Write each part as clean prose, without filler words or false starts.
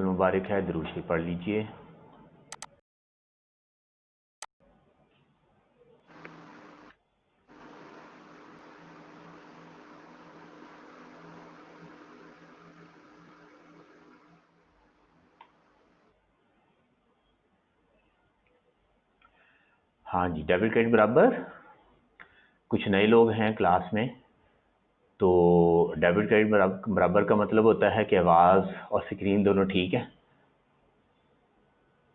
मुबारक है, दुरूद शरीफ पढ़ लीजिए। हाँ जी, डेबिट क्रेडिट बराबर। कुछ नए लोग हैं क्लास में, तो डेबिट क्रेडिट बराबर का मतलब होता है कि आवाज़ और स्क्रीन दोनों ठीक है।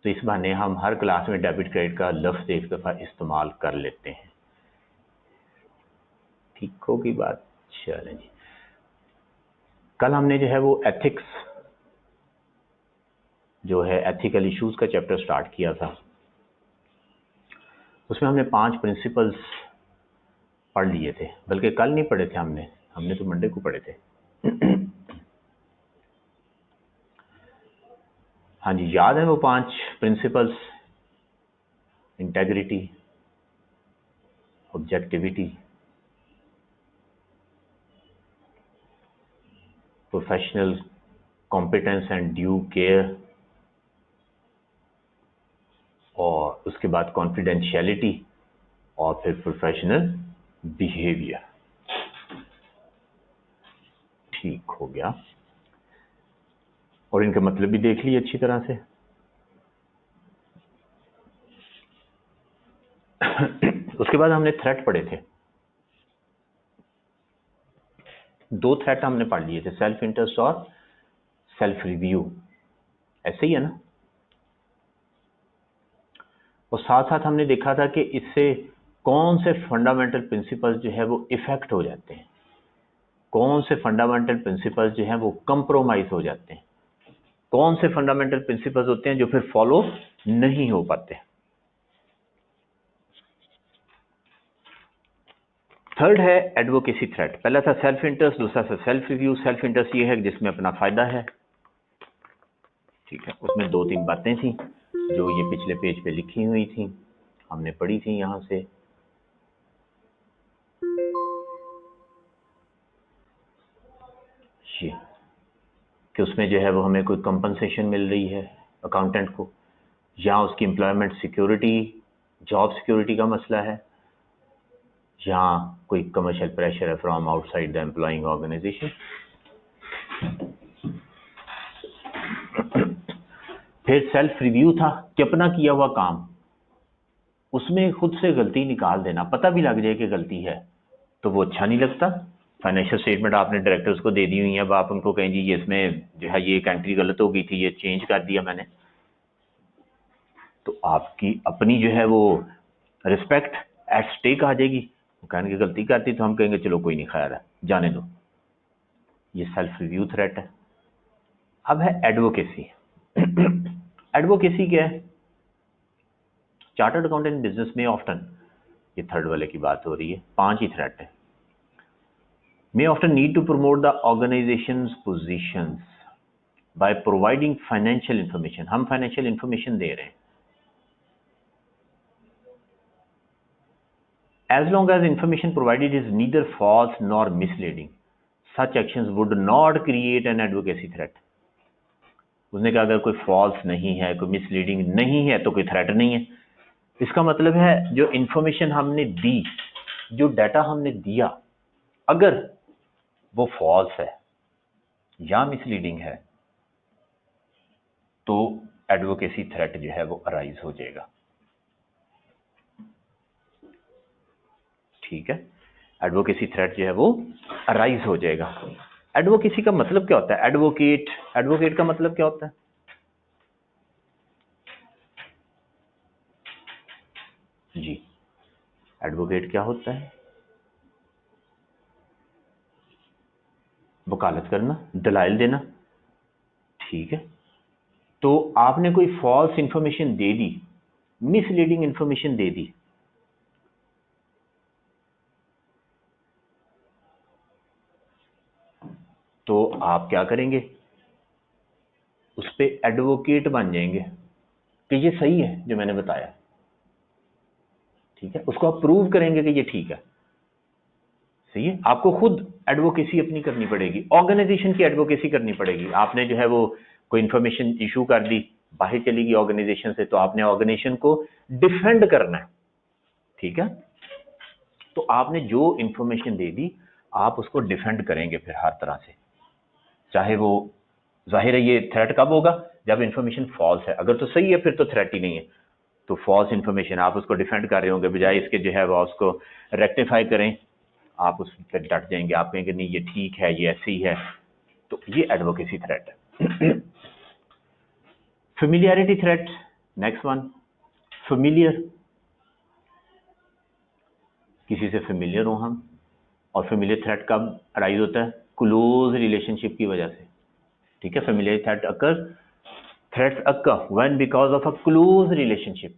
तो इस बहाने हम हर क्लास में डेबिट क्रेडिट का लफ्ज़ एक दफ़ा इस्तेमाल कर लेते हैं। ठीक होगी बात? चलें जी। कल हमने जो है वो एथिक्स, जो है एथिकल इश्यूज़ का चैप्टर स्टार्ट किया था। उसमें हमने 5 प्रिंसिपल्स पढ़ लिए थे, बल्कि कल नहीं पढ़े थे हमने तो मंडे को पढ़े थे। हाँ जी, याद है वो 5 principles? Integrity, objectivity, professional competence and due care, और उसके बाद कॉन्फिडेंशियलिटी, और फिर प्रोफेशनल बिहेवियर। ठीक हो गया। और इनका मतलब भी देख लिए अच्छी तरह से। उसके बाद हमने थ्रेट पढ़े थे। 2 थ्रेट हमने पढ़ लिए थे, सेल्फ इंटरेस्ट और सेल्फ रिव्यू। ऐसे ही है ना? और साथ साथ हमने देखा था कि इससे कौन से फंडामेंटल प्रिंसिपल्स जो है वो इफेक्ट हो जाते हैं, कौन से फंडामेंटल प्रिंसिपल्स जो हैं वो कंप्रोमाइज हो जाते हैं, कौन से फंडामेंटल प्रिंसिपल्स होते हैं जो फिर फॉलो नहीं हो पाते। थर्ड है एडवोकेसी थ्रेट। पहला था सेल्फ इंटरेस्ट, दूसरा था सेल्फ रिव्यू। सेल्फ इंटरेस्ट ये है जिसमें अपना फायदा है, ठीक है। उसमें 2-3 बातें थी जो ये पिछले पेज पे लिखी हुई थी, हमने पढ़ी थी यहां से। ये कि उसमें जो है वो हमें कोई कंपनसेशन मिल रही है अकाउंटेंट को, या उसकी एम्प्लॉयमेंट सिक्योरिटी, जॉब सिक्योरिटी का मसला है, या कोई कमर्शियल प्रेशर है from outside the employing organization. फिर सेल्फ रिव्यू था कि अपना किया हुआ काम, उसमें खुद से गलती निकाल देना, पता भी लग जाए कि गलती है तो वो अच्छा नहीं लगता। फाइनेंशियल स्टेटमेंट आपने डायरेक्टर्स को दे दी हुई है, अब आप उनको कहें जी ये इसमें जो है ये एक एंट्री गलत हो गई थी, ये चेंज कर दिया मैंने, तो आपकी अपनी जो है वो रिस्पेक्ट एट स्टेक आ जाएगी। वो कहेंगे गलती करती, तो हम कहेंगे चलो कोई नहीं, खैर है, जाने दो। ये सेल्फ रिव्यू थ्रेट है। अब है एडवोकेसी। एडवोकेसी क्या है? चार्टर्ड अकाउंटेंट बिजनेस में ऑफ्टन, ये थर्ड वाले की बात हो रही है, 5 ही थ्रेट है। May often need to promote the organization's positions by providing financial information. हम financial information दे रहे हैं। As long as information provided is neither false nor misleading, such actions would not create an advocacy threat. उसने कहा अगर कोई false नहीं है, कोई misleading नहीं है, तो कोई threat नहीं है। इसका मतलब है जो information हमने दी, जो data हमने दिया, अगर वो false है या misleading है, तो एडवोकेसी थ्रेट जो है वो अराइज हो जाएगा। ठीक है, एडवोकेसी थ्रेट जो है वो अराइज हो जाएगा। एडवोकेसी का मतलब क्या होता है? एडवोकेट, एडवोकेट का मतलब क्या होता है? जी, एडवोकेट क्या होता है? वकालत करना, दलाइल देना। ठीक है, तो आपने कोई फॉल्स इंफॉर्मेशन दे दी, मिसलीडिंग इंफॉर्मेशन दे दी, तो आप क्या करेंगे? उस पर एडवोकेट बन जाएंगे कि ये सही है जो मैंने बताया। ठीक है, उसको आप प्रूव करेंगे कि ये ठीक है, सही है। आपको खुद एडवोकेसी अपनी करनी पड़ेगी, ऑर्गेनाइजेशन की एडवोकेसी करनी पड़ेगी। आपने जो है वो कोई इंफॉर्मेशन इशू कर दी, बाहर चली गई ऑर्गेनाइजेशन से, तो आपने ऑर्गेनाइजेशन को डिफेंड करना है, ठीक है। तो आपने जो इंफॉर्मेशन दे दी आप उसको डिफेंड करेंगे फिर हर तरह से, चाहे वो जाहिर है ये थ्रेट कब होगा, जब इंफॉर्मेशन फॉल्स है। अगर तो सही है फिर तो थ्रेट ही नहीं है। तो फॉल्स इंफॉर्मेशन आप उसको डिफेंड कर रहे होंगे, बजाय इसके जो है वो उसको रेक्टिफाई करें, आप उस पर डट जाएंगे, आप कहेंगे नहीं ये ठीक है, ये ऐसे ही है। तो ये एडवोकेसी थ्रेट है। Familiarity threat, next one, familiar, किसी से फेमिलियर हो हम। और फेमिलियर थ्रेट कब अराइज होता है, क्लोज रिलेशनशिप की वजह से, ठीक है। Familiar threat occur, threats occur when because of a close relationship.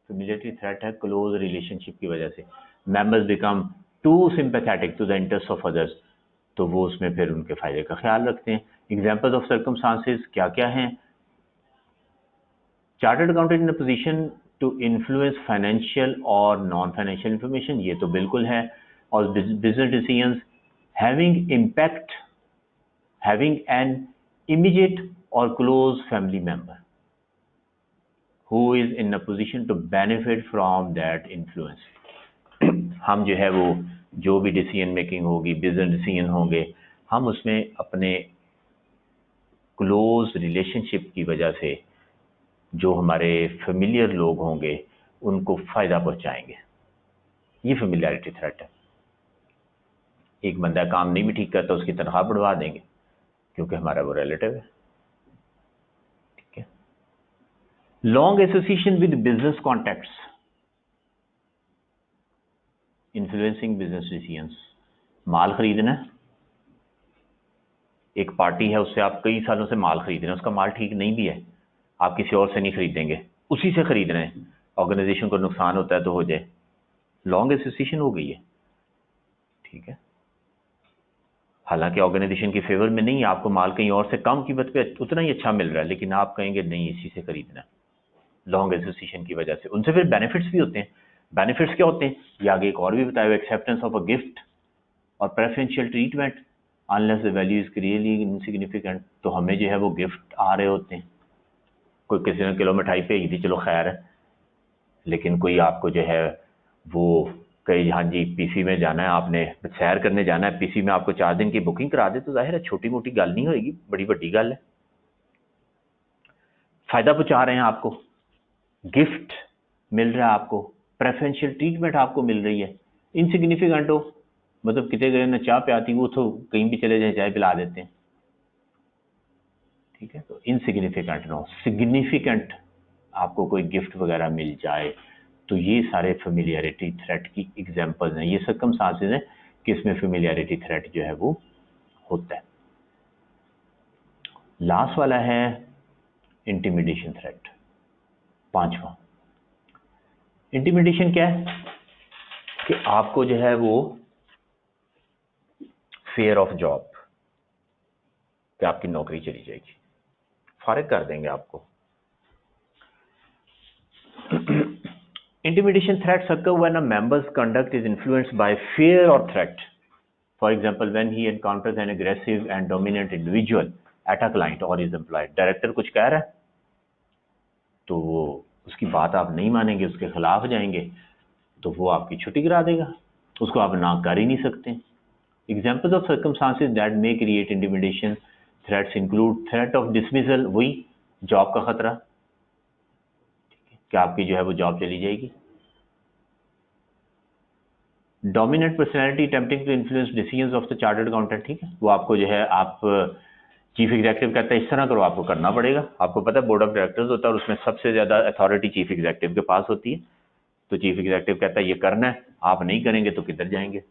Familiarity threat है क्लोज रिलेशनशिप की वजह से। Members become too sympathetic to the interest of others, तो वो उसमें फिर उनके फायदे का ख्याल रखते हैं। एग्जाम्पल्स ऑफ सर्कमस्टांसेस क्या क्या हैं, chartered accountant in a position to influence financial और नॉन फाइनेंशियल इंफॉर्मेशन, ये तो बिल्कुल है। और business decisions having impact, having an immediate और close family member who is in a position to benefit from that influence। हम जो है वो जो भी डिसीजन मेकिंग होगी, बिजनेस डिसीजन होंगे, हम उसमें अपने क्लोज रिलेशनशिप की वजह से जो हमारे फेमिलियर लोग होंगे उनको फायदा पहुंचाएंगे। ये फेमिलियरिटी थ्रेट है। एक बंदा काम नहीं भी ठीक करता उसकी तनख्वाह बढ़वा देंगे क्योंकि हमारा वो रिलेटिव है, ठीक है। Long association with business contacts, influencing business decisions. माल खरीदना है, एक पार्टी है उससे आप कई सालों से माल खरीद रहे हैं, उसका माल ठीक नहीं भी है, आप किसी और से नहीं खरीदेंगे, उसी से खरीद रहे हैं, ऑर्गेनाइजेशन को नुकसान होता है तो हो जाए, लॉन्ग एसोसिएशन हो गई है, ठीक है। हालांकि ऑर्गेनाइजेशन के फेवर में नहीं है, आपको माल कहीं और से कम कीमत पे उतना ही अच्छा मिल रहा है, लेकिन आप कहेंगे नहीं इसी से खरीदना, लॉन्ग एसोसिएशन की वजह से। उनसे फिर बेनिफिट्स भी होते हैं। बेनिफिट्स क्या होते हैं ये आगे एक और भी बताया, एक्सेप्टेंस ऑफ अ गिफ्ट और preferential treatment unless the value is really insignificant. तो हमें जो है वो गिफ्ट आ रहे होते हैं, कोई किसी ने किलो मिठाई भेज दी, चलो खैर है, लेकिन कोई आपको जो है वो कहीं हाँ जी पीसी में जाना है, आपने सैर करने जाना है, पीसी में आपको 4 दिन की बुकिंग करा दे, तो जाहिर है छोटी मोटी गल नहीं होगी, बड़ी बड़ी गल है। फायदा पहुंचा रहे हैं आपको, गिफ्ट मिल रहा है आपको, प्रेफरेंशियल ट्रीटमेंट आपको मिल रही है। इनसिग्निफिकेंट हो मतलब कितने गए ना चाह प्याती, वो तो कहीं भी चले जाए चाय पिला देते हैं, ठीक है। तो इनसिग्निफिकेंट नो, सिग्निफिकेंट आपको कोई गिफ्ट वगैरह मिल जाए, तो ये सारे फेमिलियरिटी थ्रेट की एग्जांपल्स हैं। ये सर्कमस्टांसेस हैं कि इसमें फेमिलियरिटी थ्रेट जो है वो होता है। लास्ट वाला है इंटिमिडेशन थ्रेट, 5वां। इंटिमिडेशन क्या है कि आपको जो है वो फेयर ऑफ जॉब, कि आपकी नौकरी चली जाएगी, फारिग कर देंगे आपको। Intimidation threats occur when a member's conduct is influenced by fear or threat. For example, when he encounters an aggressive and dominant individual at a client or his employee. Director कुछ कह रहा है तो वो उसकी बात आप नहीं मानेंगे, उसके खिलाफ जाएंगे, तो वो आपकी छुट्टी करा देगा, उसको आप ना कर ही नहीं सकते। Examples of circumstances that may create intimidation threats include threat of dismissal, वही जॉब का खतरा कि आपकी जो है वो जॉब चली जाएगी। Dominant personality attempting to influence decisions of the chartered accountant, ठीक है, वो आपको जो है आप चीफ एग्जीक्यूटिव कहता है इस तरह करो, आपको करना पड़ेगा। आपको पता है बोर्ड ऑफ डायरेक्टर्स होता है और उसमें सबसे ज्यादा अथॉरिटी चीफ एग्जीक्यूटिव के पास होती है, तो चीफ एग्जीक्यूटिव कहता है ये करना है, आप नहीं करेंगे तो किधर जाएंगे।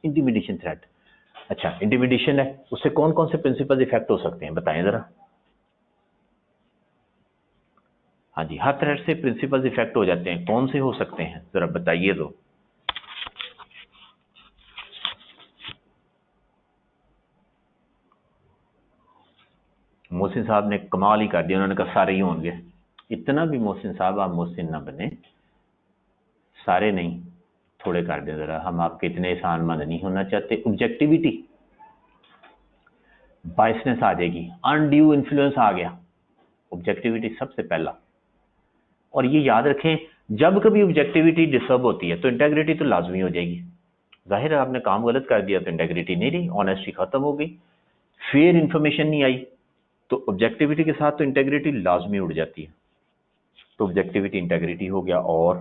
इंटिमिडेशन थ्रेट, अच्छा इंटिमिडेशन है, उससे कौन कौन से प्रिंसिपल इफेक्ट हो सकते हैं बताएं जरा। हाँ जी, हर थ्रेट से प्रिंसिपल इफेक्ट हो जाते हैं, कौन से हो सकते हैं जरा बताइए। तो मोहसिन साहब ने कमाल ही कर दिया, उन्होंने कहा सारे ही होंगे। इतना भी मोहसिन साहब आप मोहसिन ना बने, सारे नहीं थोड़े कर दें जरा, हम आपके इतने एहसानमंद नहीं होना चाहते। ऑब्जेक्टिविटी, बायसनेस आ जाएगी, अनड्यू इन्फ्लुएंस आ गया। ऑब्जेक्टिविटी सबसे पहला। और ये याद रखें, जब कभी ऑब्जेक्टिविटी डिस्टर्ब होती है तो इंटेग्रिटी तो लाजमी हो जाएगी। जाहिर है आपने काम गलत कर दिया तो इंटेग्रिटी नहीं रही, ऑनेस्टी खत्म हो गई, फेयर इंफॉर्मेशन नहीं आई, तो ऑब्जेक्टिविटी के साथ तो इंटेग्रिटी लाजमी उड़ जाती है। तो ऑब्जेक्टिविटी इंटेग्रिटी हो गया। और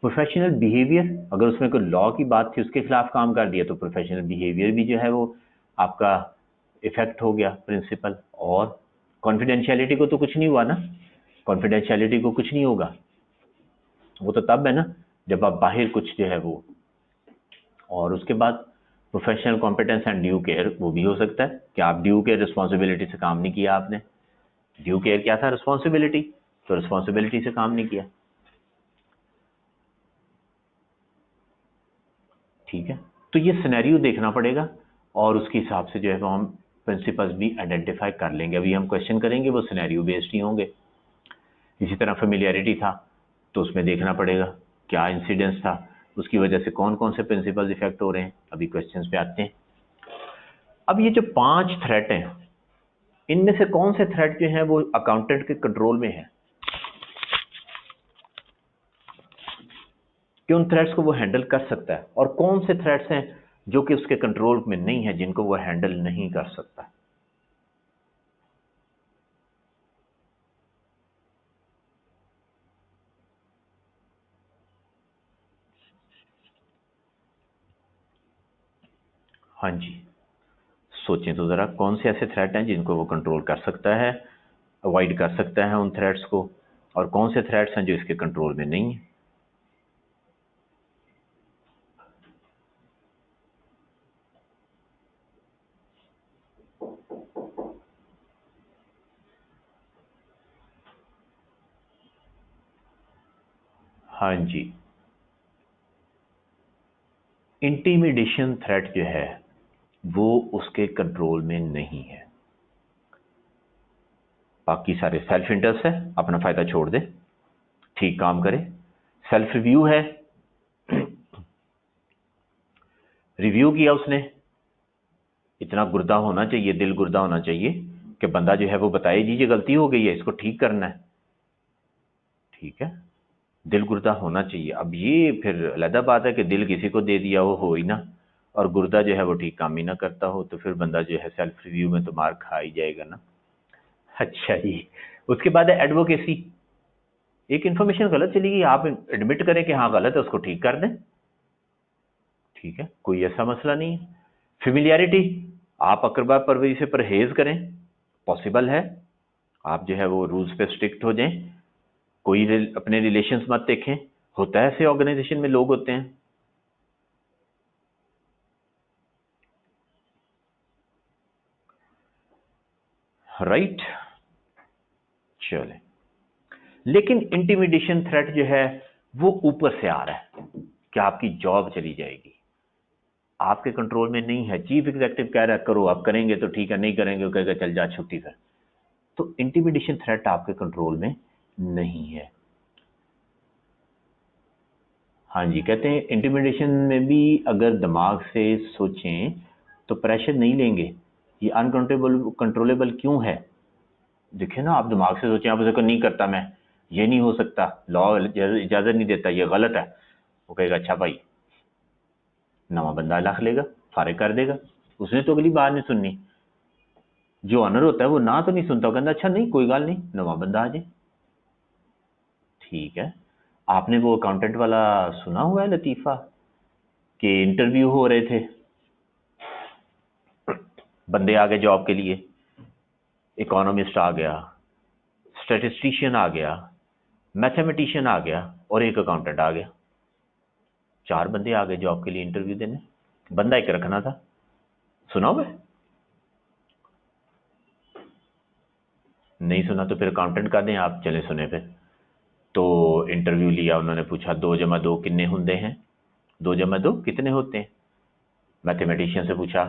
प्रोफेशनल बिहेवियर, अगर उसमें कोई लॉ की बात थी उसके खिलाफ काम कर दिया तो प्रोफेशनल बिहेवियर भी जो है वो आपका इफेक्ट हो गया प्रिंसिपल। और कॉन्फिडेंशियलिटी को तो कुछ नहीं हुआ ना, कॉन्फिडेंशियलिटी को कुछ नहीं होगा, वो तो तब है ना जब आप बाहर कुछ जो है वो। और उसके बाद professional competence and due care, वो भी हो सकता है कि आप ड्यू केयर रिस्पॉन्सिबिलिटी से काम नहीं किया आपने। ड्यू केयर क्या था? रिस्पॉन्सिबिलिटी, तो रिस्पॉन्सिबिलिटी से काम नहीं किया। ठीक है, तो ये सिनेरियो देखना पड़ेगा और उसके हिसाब से जो है वो हम प्रिंसिपल्स भी आइडेंटिफाई कर लेंगे। अभी हम क्वेश्चन करेंगे वो सिनेरियो बेस्ड ही होंगे। इसी तरह फेमिलियरिटी था तो उसमें देखना पड़ेगा क्या इंसिडेंस था, उसकी वजह से कौन कौन से प्रिंसिपल्स इफेक्ट हो रहे हैं। अभी क्वेश्चंस पे आते हैं। अब ये जो 5 थ्रेट हैं, इनमें से कौन से थ्रेट जो है वो अकाउंटेंट के कंट्रोल में है कि उन थ्रेट्स को वो हैंडल कर सकता है, और कौन से थ्रेट्स हैं जो कि उसके कंट्रोल में नहीं है, जिनको वो हैंडल नहीं कर सकता। हाँ जी, सोचें तो जरा कौन से ऐसे थ्रेट हैं जिनको वो कंट्रोल कर सकता है, अवॉइड कर सकता है उन थ्रेट्स को, और कौन से थ्रेट्स हैं जो इसके कंट्रोल में नहीं है। हाँ जी, इंटिमिडेशन थ्रेट जो है वो उसके कंट्रोल में नहीं है। बाकी सारे सेल्फ इंटरेस्ट है, अपना फायदा छोड़ दे, ठीक काम करे। सेल्फ रिव्यू है, रिव्यू किया उसने, इतना गुर्दा होना चाहिए, दिल गुर्दा होना चाहिए कि बंदा जो है वो बताए जी ये गलती हो गई है, इसको ठीक करना है। ठीक है, दिल गुर्दा होना चाहिए। अब ये फिर अलग बात है कि दिल किसी को दे दिया हो ही ना, और गुर्दा जो है वो ठीक काम ही ना करता हो, तो फिर बंदा जो है सेल्फ रिव्यू में तो मार खा ही जाएगा ना। अच्छा जी, उसके बाद है एडवोकेसी। एक इन्फॉर्मेशन गलत चली गई, आप एडमिट करें कि हाँ गलत है, उसको ठीक कर दें। ठीक है, कोई ऐसा मसला नहीं है। फेमिलियरिटी, आप अकरबा परवरी से परहेज करें, पॉसिबल है। आप जो है वो रूल्स पे स्ट्रिक्ट हो जाएं, कोई अपने रिलेशंस मत देखें, होता है ऐसे ऑर्गेनाइजेशन में लोग होते हैं। राइट, चले। लेकिन इंटिमिडेशन थ्रेट जो है वो ऊपर से आ रहा है कि आपकी जॉब चली जाएगी, आपके कंट्रोल में नहीं है। चीफ एग्जीक्यूटिव कह रहा है करो, आप करेंगे तो ठीक है, नहीं करेंगे वो कहेगा चल जा छुट्टी कर। तो इंटिमिडेशन थ्रेट आपके कंट्रोल में नहीं है। हाँ जी, कहते हैं इंटिमिडेशन में भी अगर दिमाग से सोचें तो प्रेशर नहीं लेंगे। ये अनकंट्रोलेबल कंट्रोलेबल क्यों है? देखिए ना, आप दिमाग से सोचें, आप उसे नहीं करता मैं, ये नहीं हो सकता, लॉ इजाजत नहीं देता, ये गलत है, वो कहेगा अच्छा भाई, नवा बंदा रख लेगा, फारिग कर देगा, उसने तो अगली बार नहीं सुननी। जो ऑनर होता है वो ना तो नहीं सुनता, वो कहता अच्छा नहीं कोई गल नहीं, नवा बंदा आ जाए। ठीक है, आपने वो अकाउंटेंट वाला सुना हुआ है लतीफा कि इंटरव्यू हो रहे थे, बंदे आ गए जॉब के लिए, इकोनॉमिस्ट आ गया, स्टैटिस्टिशियन आ गया, मैथमेटिशियन आ गया और एक अकाउंटेंट आ गया। 4 बंदे आ गए जॉब के लिए इंटरव्यू देने, बंदा एक रखना था। सुना हुआ है? नहीं सुना तो फिर अकाउंटेंट का दें आप, चले सुने फिर। तो इंटरव्यू लिया, उन्होंने पूछा 2 जमा 2 कितने होते हैं, 2 जमा 2 कितने होते हैं। मैथमेटिशियन से पूछा,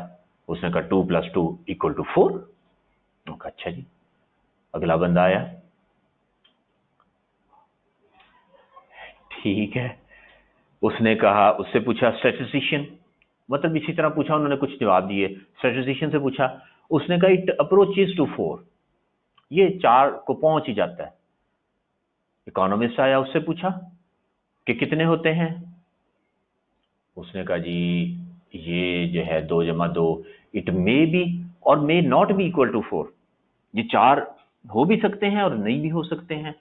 उसने कहा 2 + 2 = 4। अच्छा जी, अगला बंदा आया, ठीक है, उसने कहा, उससे पूछा स्टैटिस्टिशियन, मतलब इसी तरह पूछा, उन्होंने कुछ जवाब दिए। स्टैटिस्टिशियन से पूछा, उसने कहा इट अप्रोचेस टू 4, ये 4 को पहुंच ही जाता है। इकोनॉमिस्ट आया, उससे पूछा कि कितने होते हैं, उसने कहा जी ये जो है 2 जमा 2 इट मे बी और may not be equal to 4, ये 4 हो भी सकते हैं और नहीं भी हो सकते हैं।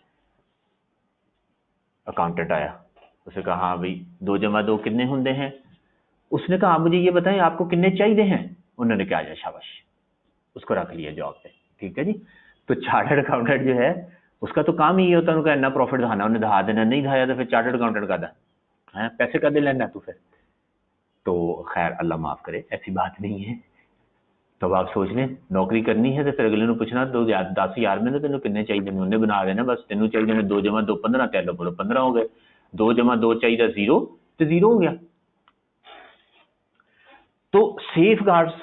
अकाउंटेंट आया, उसने कहा हाँ भाई 2 जमा 2 कितने होते हैं, उसने कहा आप मुझे ये बताएं आपको कितने चाहिए हैं। उन्होंने कहा जा शाबाश, उसको रख लिया जॉब पे। ठीक है जी। तो चार्टर्ड अकाउंटेंट जो है उसका तो काम ही ये होता है, उनका इतना प्रॉफिट दिखाना, उन्हें दिखा देना, नहीं दिखाया तो फिर चार्टर्ड अकाउंटेंट का है पैसे का दे लेना तू फिर। तो खैर अल्लाह माफ करे, ऐसी बात नहीं है। तो अब आप सोच लें नौकरी करनी है तो फिर अगले ने पूछना 10,000 में तेन किन्ने चाहिए, उन्हें बना देना बस तेन चाहिए 2 जमा 2 15, तेन बोलो 15 हो गए, 2 जमा 2 चाहिए 0 तो 0 हो गया। तो सेफ गार्ड्स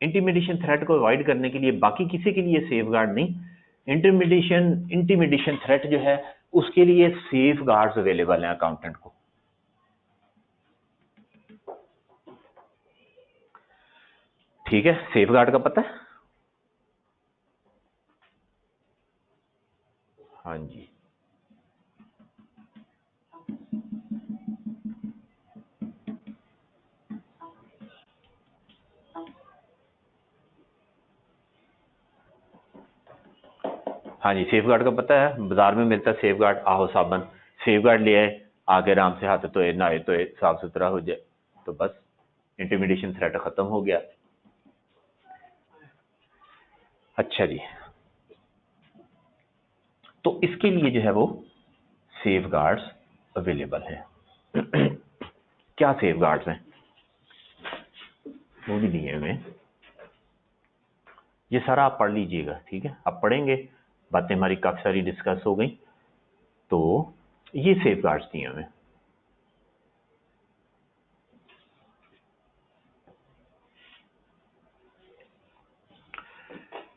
इंटिमिडेशन थ्रेट को अवॉइड करने के लिए, बाकी किसी के लिए सेफ गार्ड नहीं, इंटिमिडेशन थ्रेट जो है उसके लिए सेफ गार्ड्स अवेलेबल हैं अकाउंटेंट को। ठीक है, सेफ गार्ड का पता है? हाँ जी, हाँ जी, सेफ गार्ड का पता है, बाजार में मिलता है सेफ गार्ड, आहो साबन, सेफ गार्ड ले आए, आगे आराम से हाथ धोए नहाए धोए साफ सुथरा हो जाए, तो बस इंटिमिडेशन थ्रेट खत्म हो गया। अच्छा जी, तो इसके लिए जो है वो सेफ गार्ड्स अवेलेबल है। क्या सेफ गार्ड्स हैं वो भी दिए हमें, ये सारा आप पढ़ लीजिएगा। ठीक है, आप पढ़ेंगे, बातें हमारी काफी सारी डिस्कस हो गई। तो ये सेफ गार्ड्स दिए हमें।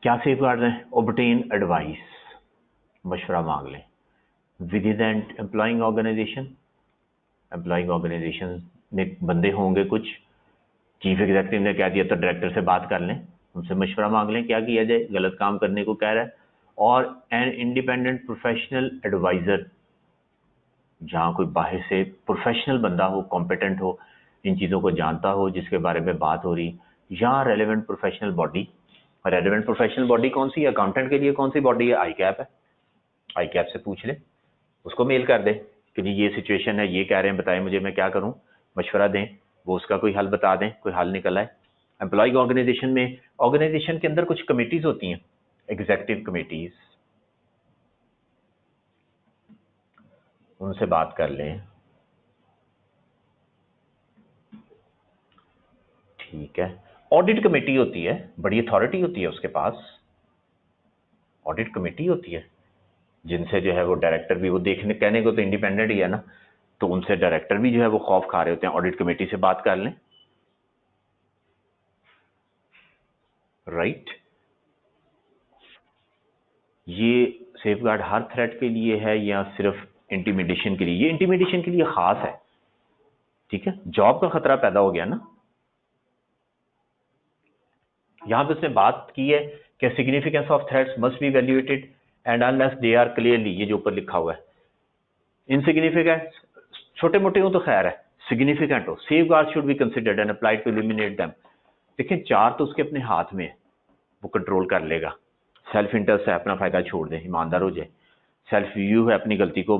क्या सेफ गार्ड्स हैं? ऑब्टेन एडवाइस, मशवरा मांग लें within an employing organization. Employing organization में बंदे होंगे कुछ, चीफ एग्जीक्यूटिव ने कह दिया तो डायरेक्टर से बात कर लें, उनसे मशवरा मांग लें क्या किया जाए, गलत काम करने को कह रहा है। और एन इंडिपेंडेंट प्रोफेशनल एडवाइजर, जहाँ कोई बाहर से प्रोफेशनल बंदा हो, कॉम्पिटेंट हो, इन चीज़ों को जानता हो जिसके बारे में बात हो रही, या relevant professional body. Relevant professional body कौन सी है? अकाउंटेंट के लिए कौन सी बॉडी है? आई कैप है। आई कैप से पूछ ले, उसको मेल कर दे कि जी ये सिचुएशन है, ये कह रहे हैं, बताएं मुझे मैं क्या करूं, मशवरा दें, वो उसका कोई हल बता दें, कोई हल निकल आए। एम्प्लॉइंग ऑर्गेनाइजेशन में, ऑर्गेनाइजेशन के अंदर कुछ कमेटीज होती हैं, एग्जीक्यूटिव कमेटीज, उनसे बात कर लें। ठीक है, ऑडिट कमेटी होती है, बड़ी अथॉरिटी होती है उसके पास, ऑडिट कमेटी होती है, जिनसे जो है वो डायरेक्टर भी, वो देखने कहने को तो इंडिपेंडेंट ही है ना, तो उनसे डायरेक्टर भी जो है वो खौफ खा रहे होते हैं, ऑडिट कमेटी से बात कर लें। राइट, ये सेफगार्ड हर थ्रेट के लिए है या सिर्फ इंटिमिडेशन के लिए? ये इंटिमिडेशन के लिए खास है। ठीक है, जॉब का खतरा पैदा हो गया ना। यहां पे उसने बात की है कि significance of threats must be evaluated and unless they are clearly, ये जो ऊपर लिखा हुआ है, इनसिग्निफिकेंट, छोटे मोटे हो तो खैर है, सिग्निफिकेंट हो, safeguards should be considered and applied to eliminate them. देखिए 4 तो उसके अपने हाथ में है, वो कंट्रोल कर लेगा। सेल्फ इंटरेस्ट है, अपना फायदा छोड़ दे, ईमानदार हो जाए। सेल्फ व्यू है, अपनी गलती को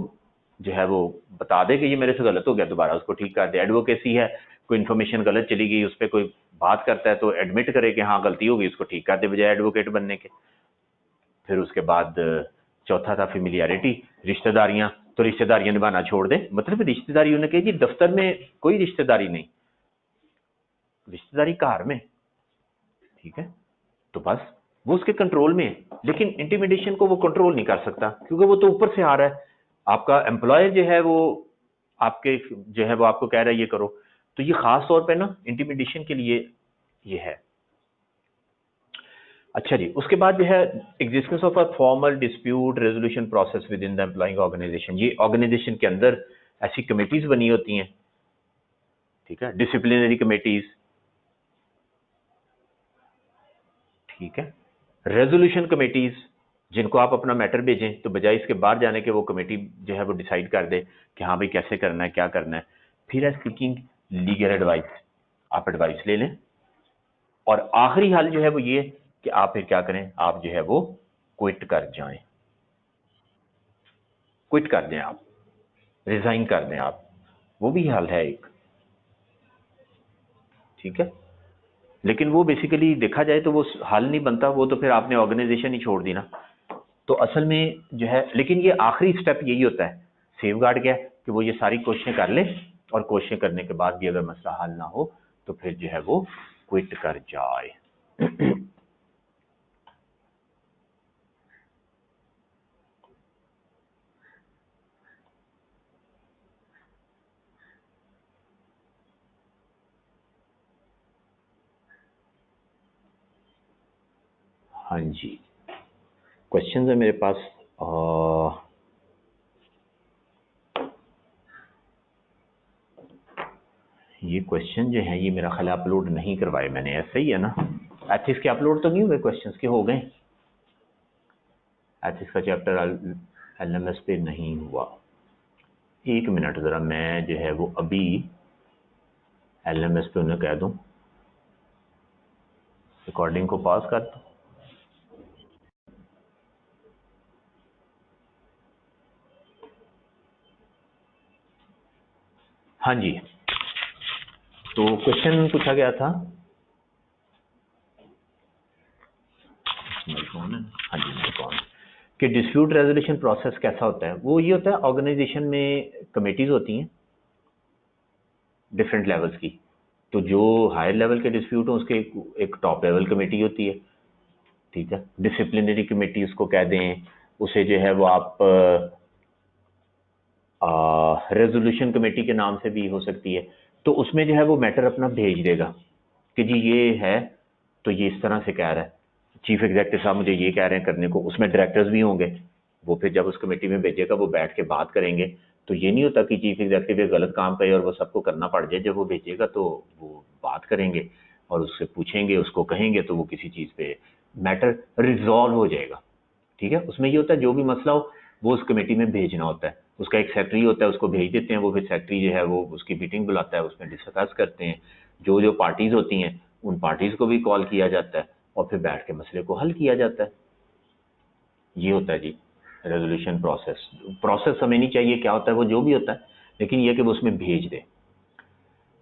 जो है वो बता दे कि ये मेरे से गलत हो गया, दोबारा उसको ठीक कर दे। एडवोकेसी है, कोई इन्फॉर्मेशन गलत चली गई, उस पर कोई बात करता है तो एडमिट करे कि हाँ गलती हो गई, उसको ठीक कर दे बजाय एडवोकेट बनने के। फिर उसके बाद चौथा था फेमिलियरिटी, रिश्तेदारियां, तो रिश्तेदारियां निभाना छोड़ दे। मतलब रिश्तेदारी उन्होंने कही जी दफ्तर में कोई रिश्तेदारी नहीं, रिश्तेदारी कार में। ठीक है, तो बस वो उसके कंट्रोल में है, लेकिन इंटिमिडेशन को वो कंट्रोल नहीं कर सकता क्योंकि वो तो ऊपर से आ रहा है। आपका एम्प्लॉयर जो है वो आपके जो है वो आपको कह रहा है ये करो, तो ये खास तौर पे ना इंटिमिडेशन के लिए ये है। अच्छा जी, उसके बाद जो है existence of a formal dispute resolution process within the employing organization. ये ऑर्गेनाइजेशन के अंदर ऐसी कमेटीज बनी होती हैं ठीक है, डिसिप्लिनरी कमेटीज, ठीक है, रेजोल्यूशन कमेटीज, जिनको आप अपना मैटर भेजें तो बजाय इसके बाहर जाने के वो कमेटी जो है वो डिसाइड कर दे कि हाँ भाई कैसे करना है, क्या करना है। फिर है सीकिंग लीगल एडवाइस, आप एडवाइस ले लें। और आखिरी हाल जो है वो ये कि आप फिर क्या करें, आप जो है वो क्विट कर जाएं, क्विट कर दें, आप रिजाइन कर दें आप, वो भी हाल है एक, ठीक है। लेकिन वो बेसिकली देखा जाए तो वो हाल नहीं बनता, वो तो फिर आपने ऑर्गेनाइजेशन ही छोड़ दी ना। तो असल में जो है, लेकिन ये आखिरी स्टेप यही होता है, सेफ गार्ड क्या है कि वो ये सारी कोशिशें कर ले और कोशिशें करने के बाद भी अगर मसला हल ना हो तो फिर जो है वो क्विट कर जाए। हाँ जी, क्वेश्चन है मेरे पास। ये क्वेश्चन जो है ये मेरा ख्याल अपलोड नहीं करवाए मैंने, ऐसा ही है ना? एथिक्स के अपलोड तो नहीं हुए, क्वेश्चंस के हो गए? एथिक्स का चैप्टर एलएमएस पे नहीं हुआ। एक मिनट जरा, मैं जो है वो अभी एलएमएस पे उन्हें कह दूं, रिकॉर्डिंग को पॉज कर दूं। हाँ जी, तो क्वेश्चन पूछा गया था, हाँ जी कौन, कि डिस्प्यूट रेजोल्यूशन प्रोसेस कैसा होता है। वो ये होता है, ऑर्गेनाइजेशन में कमेटीज होती हैं डिफरेंट लेवल्स की, तो जो हायर लेवल के डिस्प्यूट हो उसके एक टॉप लेवल कमेटी होती है, ठीक है। डिसिप्लिनरी कमेटी उसको कह दें, उसे जो है वो आप रेजोल्यूशन कमेटी के नाम से भी हो सकती है। तो उसमें जो है वो मैटर अपना भेज देगा कि जी ये है, तो ये इस तरह से कह रहा है, चीफ एग्जीक्यूटिव साहब मुझे ये कह रहे हैं करने को। उसमें डायरेक्टर्स भी होंगे, वो फिर जब उस कमेटी में भेजेगा वो बैठ के बात करेंगे। तो ये नहीं होता कि चीफ एग्जीक्यूटिव गलत काम करे और वो सबको करना पड़ जाए। जब वो भेजेगा तो वो बात करेंगे और उससे पूछेंगे, उसको कहेंगे, तो वो किसी चीज़ पे मैटर रिजॉल्व हो जाएगा, ठीक है। उसमें ये होता है जो भी मसला हो वो उस कमेटी में भेजना होता है, उसका एक सेक्रेटरी होता है, उसको भेज देते हैं, वो फिर सेक्रेटरी जो है वो उसकी मीटिंग बुलाता है, उसमें डिस्कस करते हैं। जो जो पार्टीज होती हैं उन पार्टीज को भी कॉल किया जाता है और फिर बैठ के मसले को हल किया जाता है। ये होता है जी रेजोल्यूशन प्रोसेस। प्रोसेस हमें नहीं चाहिए क्या होता है, वो जो भी होता है, लेकिन ये कि वो उसमें भेज दे।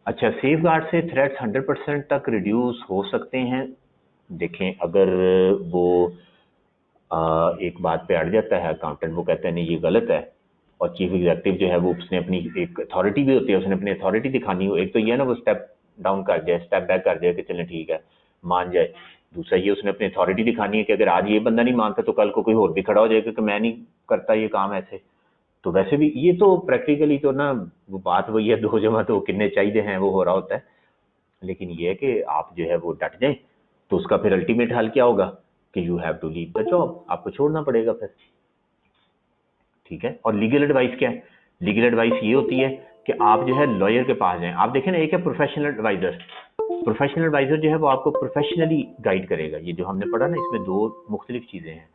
अच्छा, सेफ गार्ड से थ्रेट्स 100% तक रिड्यूस हो सकते हैं। देखें, अगर वो एक बात पे अड़ जाता है अकाउंटेंट, वो कहता है नहीं ये गलत है, और चीफ एग्जीक्यूटिव जो है वो उसने अपनी एक अथॉरिटी भी होती है, उसने अपनी अथॉरिटी दिखानी हो। एक तो ये ना वो स्टेप डाउन कर जाए, स्टेप बैक कर जाए कि चलें ठीक है मान जाए। दूसरा ये उसने अपनी अथॉरिटी दिखानी है कि अगर आज ये बंदा नहीं मानता तो कल को कोई और भी खड़ा हो जाएगा कि मैं नहीं करता ये काम ऐसे। तो वैसे भी ये तो प्रैक्टिकली तो ना वो बात वही है, 2 जमा 2 कितने चाहिए हैं वो हो रहा होता है। लेकिन ये है कि आप जो है वो डट जाएं तो उसका फिर अल्टीमेट हल क्या होगा कि you have to leave the job, आपको छोड़ना पड़ेगा फिर, ठीक है। और लीगल एडवाइस क्या है? लीगल एडवाइस ये होती है कि आप जो है लॉयर के पास जाएं। आप देखें ना, एक है प्रोफेशनल एडवाइजर। प्रोफेशनल एडवाइजर जो है वो आपको प्रोफेशनली गाइड करेगा। ये जो हमने पढ़ा ना, इसमें 2 मुख्तलिफ चीज़ें हैं।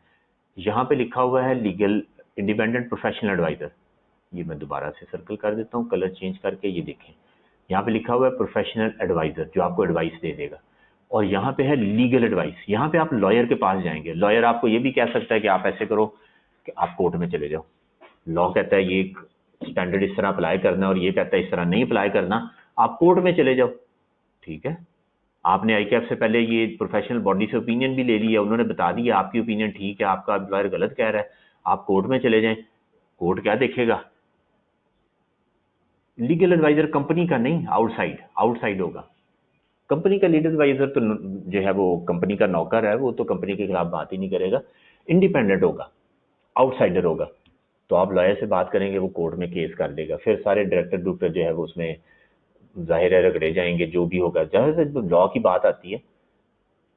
यहाँ पे लिखा हुआ है लीगल इंडिपेंडेंट प्रोफेशनल एडवाइजर, ये मैं दोबारा से सर्कल कर देता हूँ कलर चेंज करके, ये देखें यहाँ पे लिखा हुआ है प्रोफेशनल एडवाइजर जो आपको एडवाइस दे देगा। और यहाँ पे है लीगल एडवाइस, यहाँ पे आप लॉयर के पास जाएंगे। लॉयर आपको ये भी कह सकता है कि आप ऐसे करो कि आप कोर्ट में चले जाओ। लॉ कहता है ये स्टैंडर्ड इस तरह अप्लाई करना है और ये कहता है इस तरह नहीं अप्लाई करना, आप कोर्ट में चले जाओ, ठीक है। आपने आईकैप से पहले ये प्रोफेशनल बॉडी से ओपिनियन भी ले लिया, उन्होंने बता दिया आपकी ओपिनियन ठीक है, आपका लॉयर गलत कह रहा है, आप कोर्ट में चले जाएं। कोर्ट क्या देखेगा? लीगल एडवाइजर कंपनी का नहीं, आउटसाइड आउटसाइड होगा। कंपनी का लीगल एडवाइजर तो जो है वो कंपनी का नौकर है, वो तो कंपनी के खिलाफ बात ही नहीं करेगा, इंडिपेंडेंट होगा, आउटसाइडर होगा। तो आप लॉयर से बात करेंगे, वो कोर्ट में केस कर देगा, फिर सारे डायरेक्टर डूक्टर जो है वो उसमें जाहिर है रगड़े जाएंगे, जो भी होगा। जहाँ से लॉ की बात आती है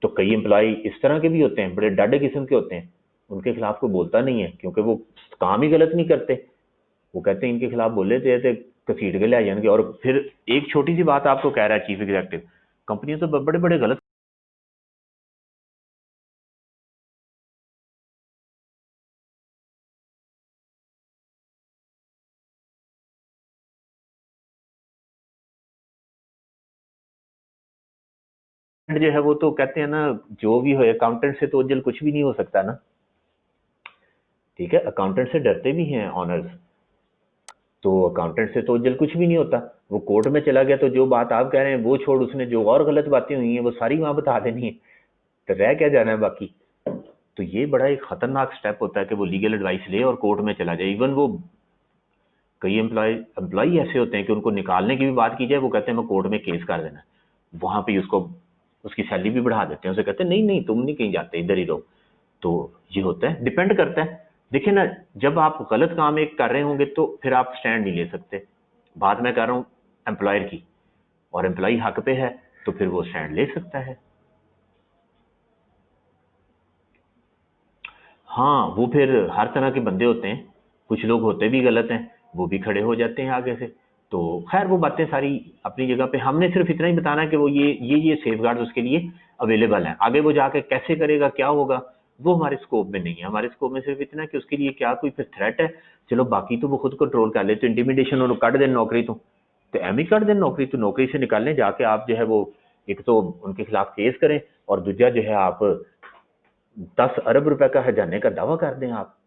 तो कई एम्प्लॉय इस तरह के भी होते हैं, बड़े डाढ़े किस्म के होते हैं, उनके खिलाफ कोई बोलता नहीं है क्योंकि वो काम ही गलत नहीं करते। वो कहते हैं इनके खिलाफ बोले थे घसीट के ले जाएंगे। और फिर एक छोटी सी बात आपको कह रहा है चीफ एग्जीक्यूटिव, कंपनियां तो बड़े बड़े गलत जो है वो तो कहते हैं ना, जो भी हो अकाउंटेंट से तो ओझल कुछ भी नहीं हो सकता ना। ठीक है, अकाउंटेंट से डरते भी हैं ऑनर्स, तो अकाउंटेंट से तो ओझल कुछ भी नहीं होता। वो कोर्ट में चला गया तो जो बात आप कह रहे हैं वो छोड़, उसने जो और गलत बातें हुई हैं वो सारी वहां बता देनी है, तो रह क्या जाना है बाकी। तो ये बड़ा एक खतरनाक स्टेप होता है कि वो लीगल एडवाइस ले और कोर्ट में चला जाए। इवन वो कई एम्प्लॉई ऐसे होते हैं कि उनको निकालने की भी बात की जाए, वो कहते हैं मैं कोर्ट में केस कर देना, वहां पे उसको उसकी सैलरी भी बढ़ा देते हैं, उसे कहते हैं नहीं नहीं तुम नहीं कहीं जाते, इधर ही रहो। तो ये होता है, डिपेंड करता है। देखिए ना, जब आप गलत काम एक कर रहे होंगे तो फिर आप स्टैंड नहीं ले सकते। बात मैं कर रहा हूँ एम्प्लॉयर की, और एम्प्लॉय हक पे है तो फिर वो स्टैंड ले सकता है। हाँ, वो फिर हर तरह के बंदे होते हैं, कुछ लोग होते भी गलत हैं, वो भी खड़े हो जाते हैं आगे से। तो खैर वो बातें सारी अपनी जगह पे, हमने सिर्फ इतना ही बताना है कि वो ये सेफगार्ड उसके लिए अवेलेबल हैं। आगे वो जाके कैसे करेगा, क्या होगा, वो हमारे स्कोप में नहीं है। हमारे स्कोप में सिर्फ इतना कि उसके लिए क्या कोई फिर थ्रेट है, चलो बाकी तो वो खुद कंट्रोल कर ले। तो इंटिमिडेशन और कट दें नौकरी, तो एम ही कर दें नौकरी, तो नौकरी से निकालने जाके आप जो है वो एक तो उनके खिलाफ केस करें, और दूसरा जो है आप 10 अरब रुपए का हर्जाने का दावा कर दें आप।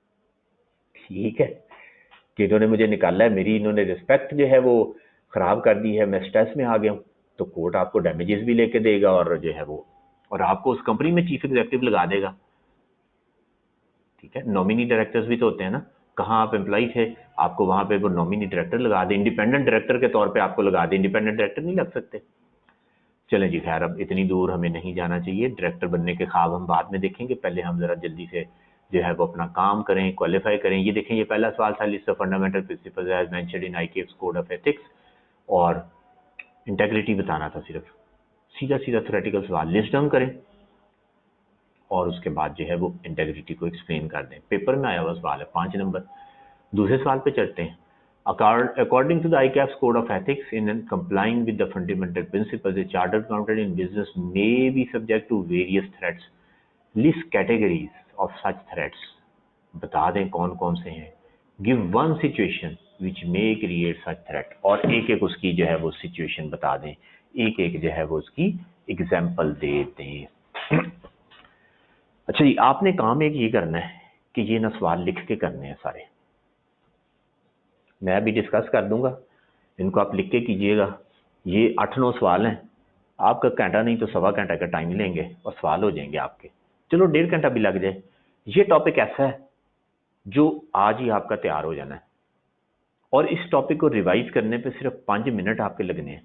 ठीक है, कि इन्होंने मुझे निकाला है, मेरी इन्होंने रिस्पेक्ट जो है वो खराब कर दी है, मैं स्ट्रेस में आ गया हूँ, तो कोर्ट आपको डैमेजेस भी लेके देगा, और जो है वो और आपको उस कंपनी में चीफ एग्जीक्यूटिव लगा देगा। ठीक है, नॉमिनी डायरेक्टर्स भी तो होते हैं ना, कहाँ आप एम्प्लॉई थे, आपको वहां पे वो नॉमिनी डायरेक्टर लगा दे, इंडिपेंडेंट डायरेक्टर के तौर पे आपको लगा दे, इंडिपेंडेंट डायरेक्टर नहीं लग सकते। चलें जी, खैर अब इतनी दूर हमें नहीं जाना चाहिए, डायरेक्टर बनने के ख्वाब हम बाद में देखेंगे, पहले हम जरा जल्दी से जो है वो अपना काम करें, क्वालिफाई करें। ये देखें, ये पहला सवाल था, list of fundamental principles as mentioned in IKF code of ethics, और इंटेग्रिटी बताना था सिर्फ, सीधा सीधा थ्योरेटिकल सवाल लिस्ट डाउन करें और उसके बाद जो है वो इंटेग्रिटी को एक्सप्लेन कर दें। पेपर में आया हुआ सवाल है 5 नंबर। दूसरे सवाल पे चलते हैं। According to the ICAP's code of ethics, in complying with the fundamental principles, a chartered accountant in business may be subject to various threats. List categories of such threats. बता दें कौन कौन से हैं। Give one situation which may create such threat. और एक एक उसकी जो है वो सिचुएशन बता दें, एक एक जो है वो उसकी एग्जाम्पल दे दें। अच्छा जी, आपने काम एक ये करना है कि ये ना सवाल लिख के करने हैं सारे, मैं भी डिस्कस कर दूंगा, इनको आप लिख के कीजिएगा। ये 8-9 सवाल हैं, आपका घंटा नहीं तो सवा घंटा का टाइम लेंगे और सवाल हो जाएंगे आपके, चलो 1.5 घंटा भी लग जाए। ये टॉपिक ऐसा है जो आज ही आपका तैयार हो जाना है, और इस टॉपिक को रिवाइज करने पे सिर्फ 5 मिनट आपके लगने हैं,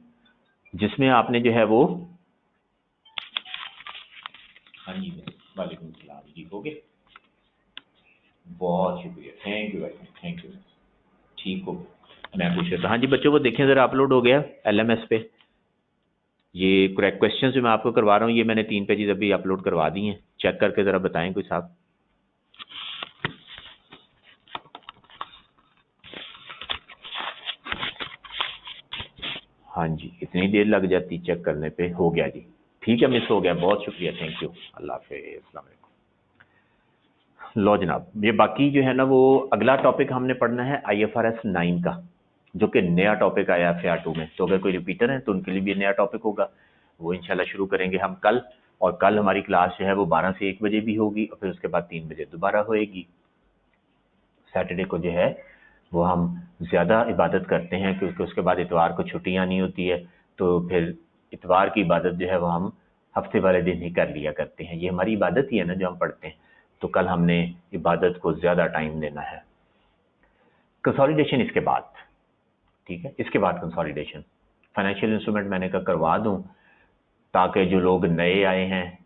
जिसमें आपने जो है वो हाँ जी वालेकुम सलाम जी, हो गए, बहुत शुक्रिया, thank you very much, thank you. ठीक हो गया, मैं पूछ रहा था। हाँ जी बच्चों, वो देखें ज़रा, अपलोड हो गया LMS पे। ये करेक्ट क्वेश्चन जो मैं आपको करवा रहा हूँ, ये मैंने 3 पेजेस अभी अपलोड करवा दी हैं, चेक करके ज़रा बताएं कोई साहब। हाँ जी, इतनी देर लग जाती चेक करने पे, हो गया जी, ठीक है, मिस हो गया, बहुत शुक्रिया, थैंक यू, अल्लाह हाफिज़, अस्सलाम वालेकुम। लो जनाब, ये बाकी जो है ना वो अगला टॉपिक हमने पढ़ना है IFRS 9 का, जो कि नया टॉपिक आया FAR 2 में। तो अगर कोई रिपीटर है तो उनके लिए भी नया टॉपिक होगा, वो इंशाल्लाह शुरू करेंगे हम कल। और कल हमारी क्लास जो है वो 12 से 1 बजे भी होगी, और फिर उसके बाद 3 बजे दोबारा होएगी। सैटरडे को जो है वो हम ज़्यादा इबादत करते हैं, क्योंकि उसके बाद इतवार को छुट्टियाँ नहीं होती है, तो फिर इतवार की इबादत जो है वो हम हफ्ते वाले दिन ही कर लिया करते हैं। ये हमारी इबादत ही है ना जो हम पढ़ते हैं, तो कल हमने इबादत को ज़्यादा टाइम देना है। कंसोलिडेशन इसके बाद, ठीक है, इसके बाद कंसोलिडेशन। फाइनेंशियल इंस्ट्रूमेंट मैंने कहा करवा दूं, ताकि जो लोग नए आए हैं,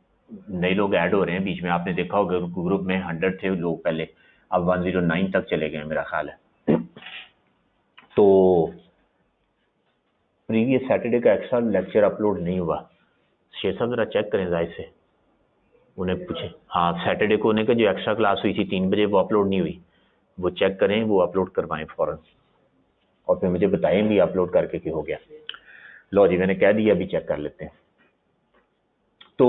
नए लोग ऐड हो रहे हैं बीच में, आपने देखा होगा ग्रुप में 100 थे लोग पहले, अब 109 तक चले गए मेरा ख्याल है। तो प्रीवियस सैटरडे का एक्स्ट्रा लेक्चर अपलोड नहीं हुआ, शेख साहब जरा चेक करें, जाहिर से उन्हें पूछें। हाँ, सैटरडे को उन्हें का जो एक्स्ट्रा क्लास हुई थी 3 बजे, वो अपलोड नहीं हुई, वो चेक करें, वो अपलोड करवाएं फ़ौरन। और फिर मुझे बताएं भी अपलोड करके कि हो गया। लो जी, मैंने कह दिया, अभी चेक कर लेते हैं। तो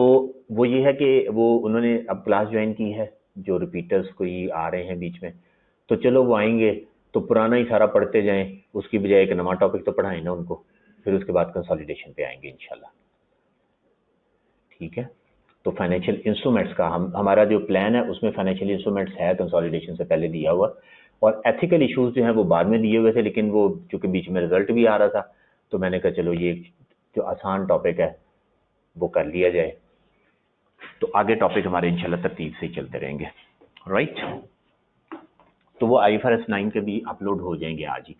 वो ये है कि वो उन्होंने अब क्लास ज्वाइन की है, जो रिपीटर्स कोई आ रहे हैं बीच में, तो चलो वो आएंगे तो पुराना ही सारा पढ़ते जाएं, उसकी बजाय एक नवा टॉपिक तो पढ़ाएं ना उनको, फिर उसके बाद कंसोलिडेशन पे आएंगे इंशाल्लाह। ठीक है, तो फाइनेंशियल इंस्ट्रूमेंट्स का हमारा जो प्लान है उसमें फाइनेंशियल इंस्ट्रूमेंट्स है कंसोलिडेशन से पहले दिया हुआ, और एथिकल इश्यूज जो है वो बाद में दिए हुए थे, लेकिन वो चूंकि बीच में रिजल्ट भी आ रहा था तो मैंने कहा चलो ये जो आसान टॉपिक है वो कर लिया जाए, तो आगे टॉपिक हमारे इंशाल्लाह तरतीब से चलते रहेंगे। राइट, तो वो IFRS 9 के भी अपलोड हो जाएंगे आज ही,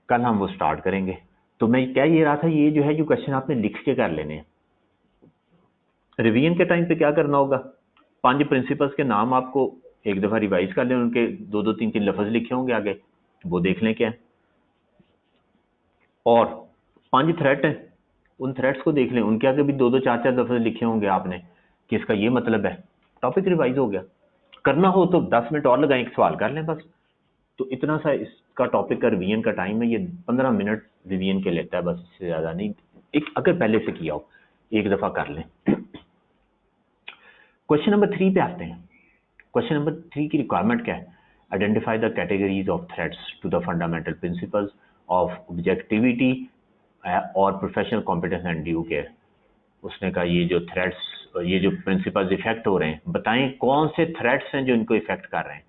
कल हम वो स्टार्ट करेंगे। तो मैं कह ये रहा था, ये जो है जो क्वेश्चन आपने लिख के कर लेने हैं, रिवीजन के टाइम पे क्या करना होगा, 5 प्रिंसिपल्स के नाम आपको एक दफा रिवाइज कर लें, उनके 2-2 3-3 लफ्ज लिखे होंगे आगे, वो देख लें क्या है, और 5 थ्रेट हैं, उन थ्रेट्स को देख लें, उनके आगे भी 2-2 4-4 लफ्ज लिखे होंगे आपने कि इसका ये मतलब है, टॉपिक रिवाइज हो गया। करना हो तो 10 मिनट और लगाएं, एक सवाल कर लें बस, तो इतना सा इसका टॉपिक का रिवीजन का टाइम है, ये 15 मिनट रिवीजन के लेता है बस, इससे ज़्यादा नहीं। एक अगर पहले से किया हो एक दफ़ा कर लें। क्वेश्चन नंबर 3 पे आते हैं। क्वेश्चन नंबर 3 की रिक्वायरमेंट क्या है, identify the categories of threats to the fundamental principles of objectivity और professional competence and due care. उसने कहा ये जो थ्रेट्स, ये जो प्रिंसिपल्स इफेक्ट हो रहे हैं, बताएं कौन से थ्रेट्स हैं जो इनको इफेक्ट कर रहे हैं।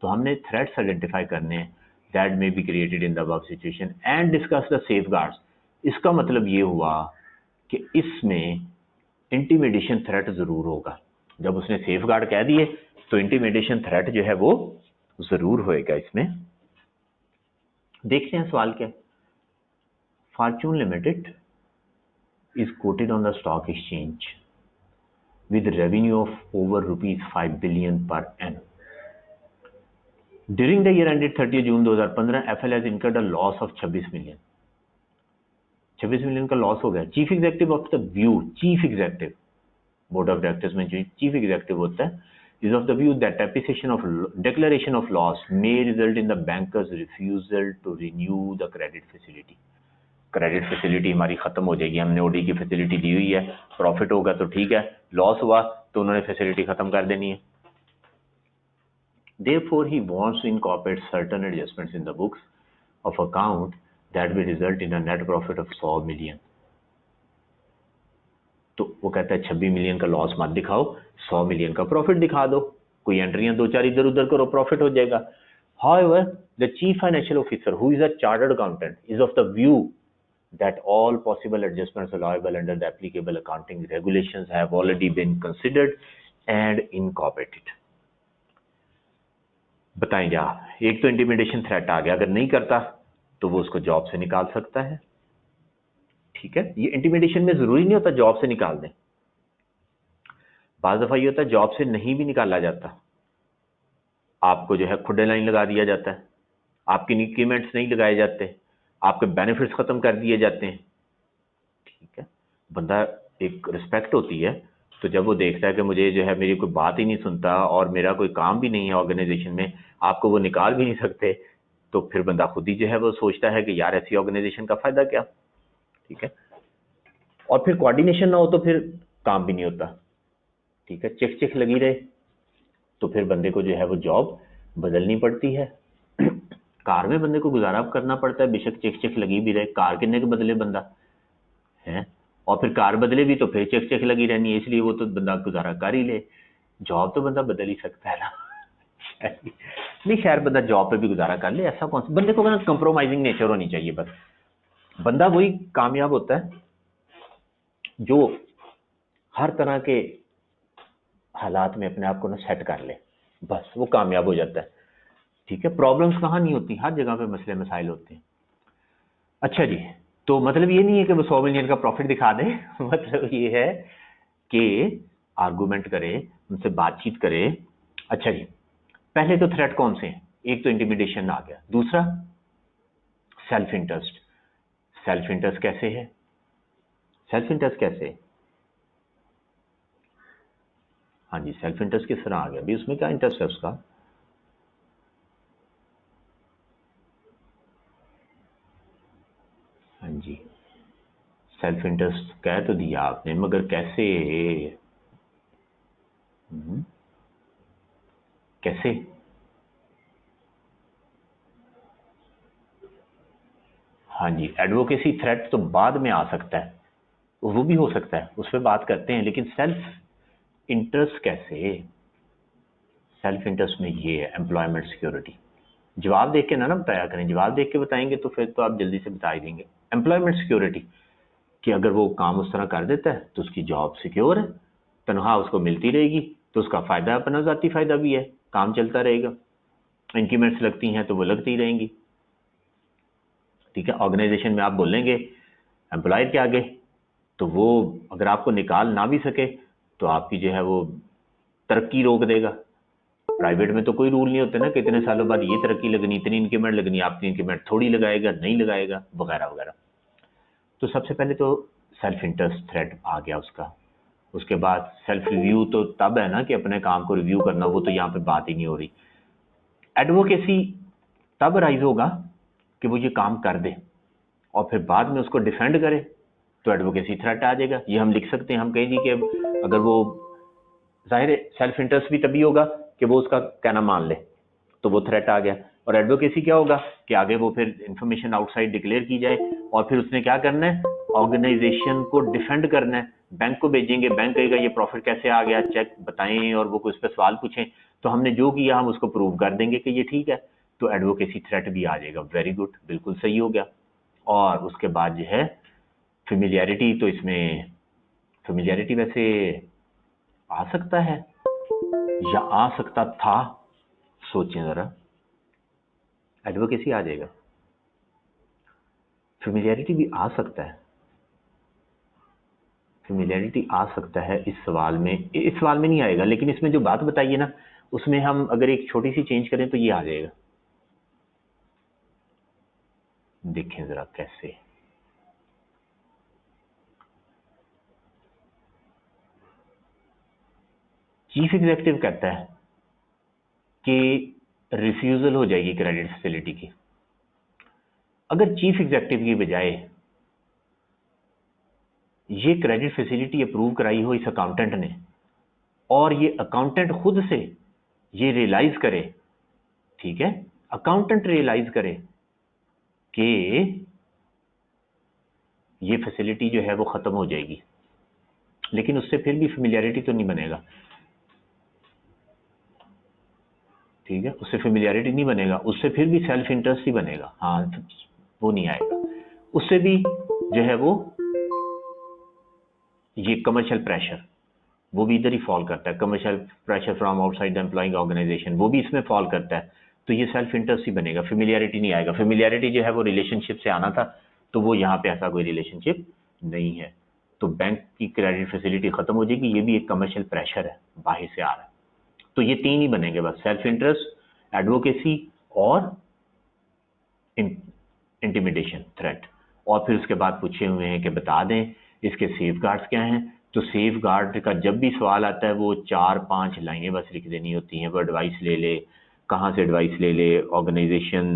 तो हमने थ्रेट्स आइडेंटिफाई करने हैं that may be created in the above situation and discuss the safeguards. इसका मतलब ये हुआ कि इसमें इंटिमिडेशन थ्रेट जरूर होगा। जब उसने सेफगार्ड कह दिए तो इंटिमिडेशन थ्रेट जो है वो जरूर होएगा इसमें। देखते हैं सवाल क्या, Fortune limited is quoted on the stock exchange with revenue of over rupees 5 billion per annum. During the year ended 30 June 2015, FL has incurred a loss of 26 million. 26 million का लॉस हो गया। Chief executive of the view, chief executive board of directors में जो chief executive होता है, is of the view that declaration of loss may result in the banker's refusal to renew the credit facility. Credit facility हमारी खत्म हो जाएगी, हमने OD की फैसिलिटी दी हुई है, प्रॉफिट होगा तो ठीक है, लॉस हुआ तो उन्होंने फैसिलिटी खत्म कर देनी है। Therefore he wants to incorporate certain adjustments in the books of account that will result in a net profit of 100 million. तो वो कहता है 26 मिलियन का लॉस मत दिखाओ, 100 मिलियन का प्रॉफिट दिखा दो, कोई एंट्रियां 2-4 इधर उधर करो, प्रॉफिट हो जाएगा। However, the chief financial officer, who is a chartered accountant, is of the view that all possible adjustments allowable under the applicable accounting regulations have already been considered and incorporated. बताएं क्या, एक तो intimidation threat आ गया, अगर नहीं करता तो वो उसको जॉब से निकाल सकता है। ठीक है, ये इंटिमिडेशन में जरूरी नहीं होता जॉब से निकाल दें, बाज दफा ये होता है जॉब से नहीं भी निकाला जाता, आपको जो है खुडे लाइन लगा दिया जाता है, आपके इंक्रीमेंट्स नहीं लगाए जाते, आपके बेनिफिट्स खत्म कर दिए जाते हैं। ठीक है, बंदा एक रिस्पेक्ट होती है, तो जब वो देखता है कि मुझे जो है मेरी कोई बात ही नहीं सुनता और मेरा कोई काम भी नहीं है ऑर्गेनाइजेशन में, आपको वो निकाल भी नहीं सकते, तो फिर बंदा खुद ही जो है वो सोचता है कि यार ऐसी ऑर्गेनाइजेशन का फायदा क्या। ठीक है, और फिर कोऑर्डिनेशन ना हो तो फिर काम भी नहीं होता। ठीक है, चिक चिक लगी रहे तो फिर बंदे को जो है वो जॉब बदलनी पड़ती है। कार में बंदे को गुजारा करना पड़ता है, बेशक चिक चिक लगी भी रहे, कार कितने के बदले बंदा है, और फिर कार बदले भी तो फिर चेक चेक लगी रहनी है, इसलिए वो तो बंदा गुजारा कर ही ले। जॉब तो बंदा बदल ही सकता है ना। नहीं खैर, बंदा जॉब पे भी गुजारा कर ले, ऐसा कौन सा, बंदे को ना कंप्रोमाइजिंग नेचर होनी चाहिए बस। बंदा वही कामयाब होता है जो हर तरह के हालात में अपने आप को ना सेट कर ले, बस वो कामयाब हो जाता है। ठीक है, प्रॉब्लम्स कहाँ नहीं होती, हर जगह पे मसले मसाइल होते हैं। अच्छा जी, तो मतलब ये नहीं है कि वो 100 मिलियन का प्रॉफिट दिखा दे। मतलब ये है कि आर्गुमेंट करे, उनसे बातचीत करे। अच्छा जी, पहले तो थ्रेट कौन से हैं, एक तो इंटिमिडेशन आ गया, दूसरा सेल्फ इंटरेस्ट। सेल्फ इंटरेस्ट कैसे है, सेल्फ इंटरेस्ट कैसे है, हाँ जी, सेल्फ इंटरेस्ट किस तरह आ गया, भी उसमें क्या इंटरेस्ट है उसका। सेल्फ इंटरेस्ट कह तो दिया आपने, मगर कैसे? कैसे? हाँ जी, एडवोकेसी थ्रेट तो बाद में आ सकता है, वो भी हो सकता है, उस पर बात करते हैं, लेकिन सेल्फ इंटरेस्ट कैसे? सेल्फ इंटरेस्ट में ये है एम्प्लॉयमेंट सिक्योरिटी। जवाब देख के ना बताया करें, जवाब देख के बताएंगे तो फिर तो आप जल्दी से बता ही देंगे। एम्प्लॉयमेंट सिक्योरिटी कि अगर वो काम उस तरह कर देता है तो उसकी जॉब सिक्योर है, तनख्वाह उसको मिलती रहेगी, तो उसका फायदा अपना जाती फायदा भी है, काम चलता रहेगा, इंक्रीमेंट्स लगती हैं तो वो लगती ही रहेंगी। ठीक है, ऑर्गेनाइजेशन में आप बोलेंगे एम्प्लॉयर के आगे, तो वो अगर आपको निकाल ना भी सके तो आपकी जो है वो तरक्की रोक देगा। प्राइवेट में तो कोई रूल नहीं होते ना कि इतने सालों बाद ये तरक्की लगनी, इतनी इंक्रीमेंट लगनी, आपकी इंक्रीमेंट थोड़ी लगाएगा, नहीं लगाएगा, वगैरह वगैरह। तो सबसे पहले तो सेल्फ इंटरेस्ट थ्रेट आ गया उसका। उसके बाद सेल्फ रिव्यू तो तब है ना कि अपने काम को रिव्यू करना, वो तो यहाँ पे बात ही नहीं हो रही। एडवोकेसी तब राइज होगा कि वो ये काम कर दे और फिर बाद में उसको डिफेंड करे, तो एडवोकेसी थ्रेट आ जाएगा। ये हम लिख सकते हैं, हम कहें जी कि अगर वो, जाहिर है सेल्फ इंटरेस्ट भी तभी होगा कि वो उसका कहना मान ले, तो वो थ्रेट आ गया। और एडवोकेसी क्या होगा कि आगे वो फिर इंफॉर्मेशन आउटसाइड डिक्लेयर की जाए और फिर उसने क्या करना है, ऑर्गेनाइजेशन को डिफेंड करना है। बैंक को भेजेंगे, बैंक कहेगा ये प्रॉफिट कैसे आ गया, चेक बताएं, और वो कुछ पे सवाल पूछें, तो हमने जो किया हम उसको प्रूव कर देंगे कि ये ठीक है, तो एडवोकेसी थ्रेट भी आ जाएगा। वेरी गुड, बिल्कुल सही हो गया। और उसके बाद जो है फेमिलियरिटी, तो इसमें फेमिलियरिटी वैसे आ सकता है या आ सकता था, सोचें जरा, एडवोकेसी आ जाएगा, फेमिलियरिटी भी आ सकता है, फेमिलियरिटी आ सकता है इस सवाल में, इस सवाल में नहीं आएगा, लेकिन इसमें जो बात बताइए ना उसमें हम अगर एक छोटी सी चेंज करें तो ये आ जाएगा। देखें जरा कैसे। चीफ एग्जीक्यूटिव कहता है कि रिफ्यूजल हो जाएगी क्रेडिट फैसिलिटी की। अगर चीफ एग्जीक्यूटिव की बजाय ये क्रेडिट फैसिलिटी अप्रूव कराई हो इस अकाउंटेंट ने, और ये अकाउंटेंट खुद से ये रियलाइज करे, ठीक है, अकाउंटेंट रियलाइज करे कि ये फैसिलिटी जो है वो खत्म हो जाएगी, लेकिन उससे फिर भी फेमिलियरिटी तो नहीं बनेगा। ठीक है, उससे फेमिलियरिटी नहीं बनेगा, उससे फिर भी सेल्फ इंटरेस्ट ही बनेगा। हाँ, वो नहीं आएगा, उससे भी जो है वो ये कमर्शियल प्रेशर, वो भी इधर ही फॉल करता है, commercial pressure from outside the employing organization, वो भी इसमें फॉल करता है, तो ये सेल्फ इंटरेस्ट ही बनेगा, फेमिलियरिटी नहीं आएगा। फेमिलियरिटी जो है वो रिलेशनशिप से आना था, तो वो यहाँ पे ऐसा कोई रिलेशनशिप नहीं है, तो बैंक की क्रेडिट फैसिलिटी खत्म हो जाएगी, ये भी एक कमर्शियल प्रेशर है, बाहर से आ रहा है। तो ये तीन ही बनेंगे बस, सेल्फ इंटरेस्ट, एडवोकेसी और इंटिमिडेशन थ्रेट। और फिर उसके बाद पूछे हुए हैं कि बता दें इसके सेफ गार्ड्स क्या हैं। तो सेफ गार्ड का जब भी सवाल आता है वो 4-5 लाइनें बस लिख देनी होती हैं। वो एडवाइस ले ले, कहाँ से एडवाइस ले ले, ऑर्गेनाइजेशन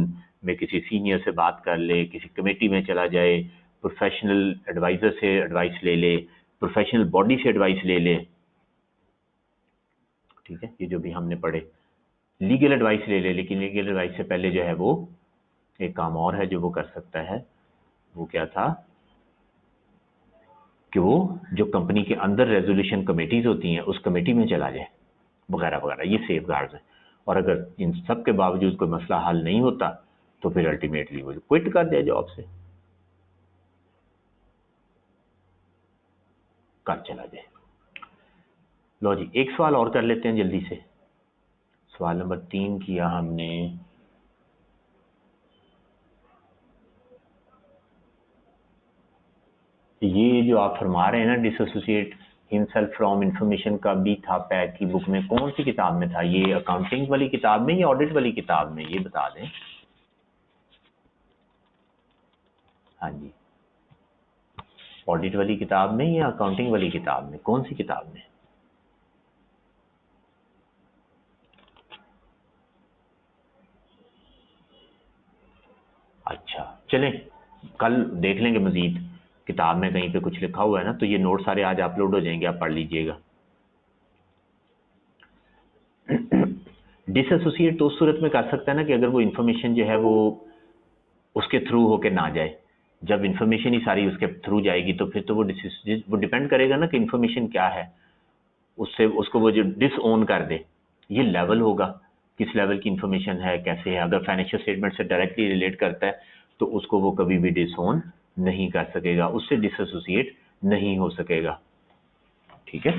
में किसी सीनियर से बात कर ले, किसी कमेटी में चला जाए, प्रोफेशनल एडवाइजर से एडवाइस ले ले, प्रोफेशनल बॉडी से एडवाइस ले ले। ठीक है, ये जो भी हमने पढ़े, लीगल एडवाइस ले ले, लेकिन लीगल एडवाइस से पहले जो है वो एक काम और है जो वो कर सकता है, वो क्या था कि वो जो कंपनी के अंदर रेजोल्यूशन कमेटीज होती हैं उस कमेटी में चला जाए, वगैरह वगैरह, ये सेफ गार्ड्स हैं। और अगर इन सब के बावजूद कोई मसला हल नहीं होता तो फिर अल्टीमेटली वो क्विट कर दिया जॉब से, कर चला जाए। लो जी, एक सवाल और कर लेते हैं जल्दी से। सवाल नंबर 3 किया हमने, ये जो आप फरमा रहे हैं ना डिसोसिएट हिमसेल्फ फ्रॉम इंफॉर्मेशन का भी था पैक की बुक में, कौन सी किताब में था ये, अकाउंटिंग वाली किताब में या ऑडिट वाली किताब में, ये बता दें। हाँ जी, ऑडिट वाली किताब में या अकाउंटिंग वाली किताब में, कौन सी किताब में? अच्छा, चलें कल देख लेंगे मजीद किताब में कहीं पे कुछ लिखा हुआ है ना, तो ये नोट सारे आज अपलोड हो जाएंगे, आप पढ़ लीजिएगा। डिसएसोसिएट तो उस सूरत में कर सकता है ना कि अगर वो इन्फॉर्मेशन जो है वो उसके थ्रू होके ना जाए। जब इन्फॉर्मेशन ही सारी उसके थ्रू जाएगी तो फिर तो वो डिपेंड करेगा ना कि इन्फॉर्मेशन क्या है, उससे उसको वो जो डिसओन कर दे, ये लेवल होगा, किस लेवल की इन्फॉर्मेशन है, कैसे है। अगर फाइनेंशियल स्टेटमेंट से डायरेक्टली रिलेट करता है तो उसको वो कभी भी डिसओन नहीं कर सकेगा, उससे डिसएसोसिएट नहीं हो सकेगा। ठीक है,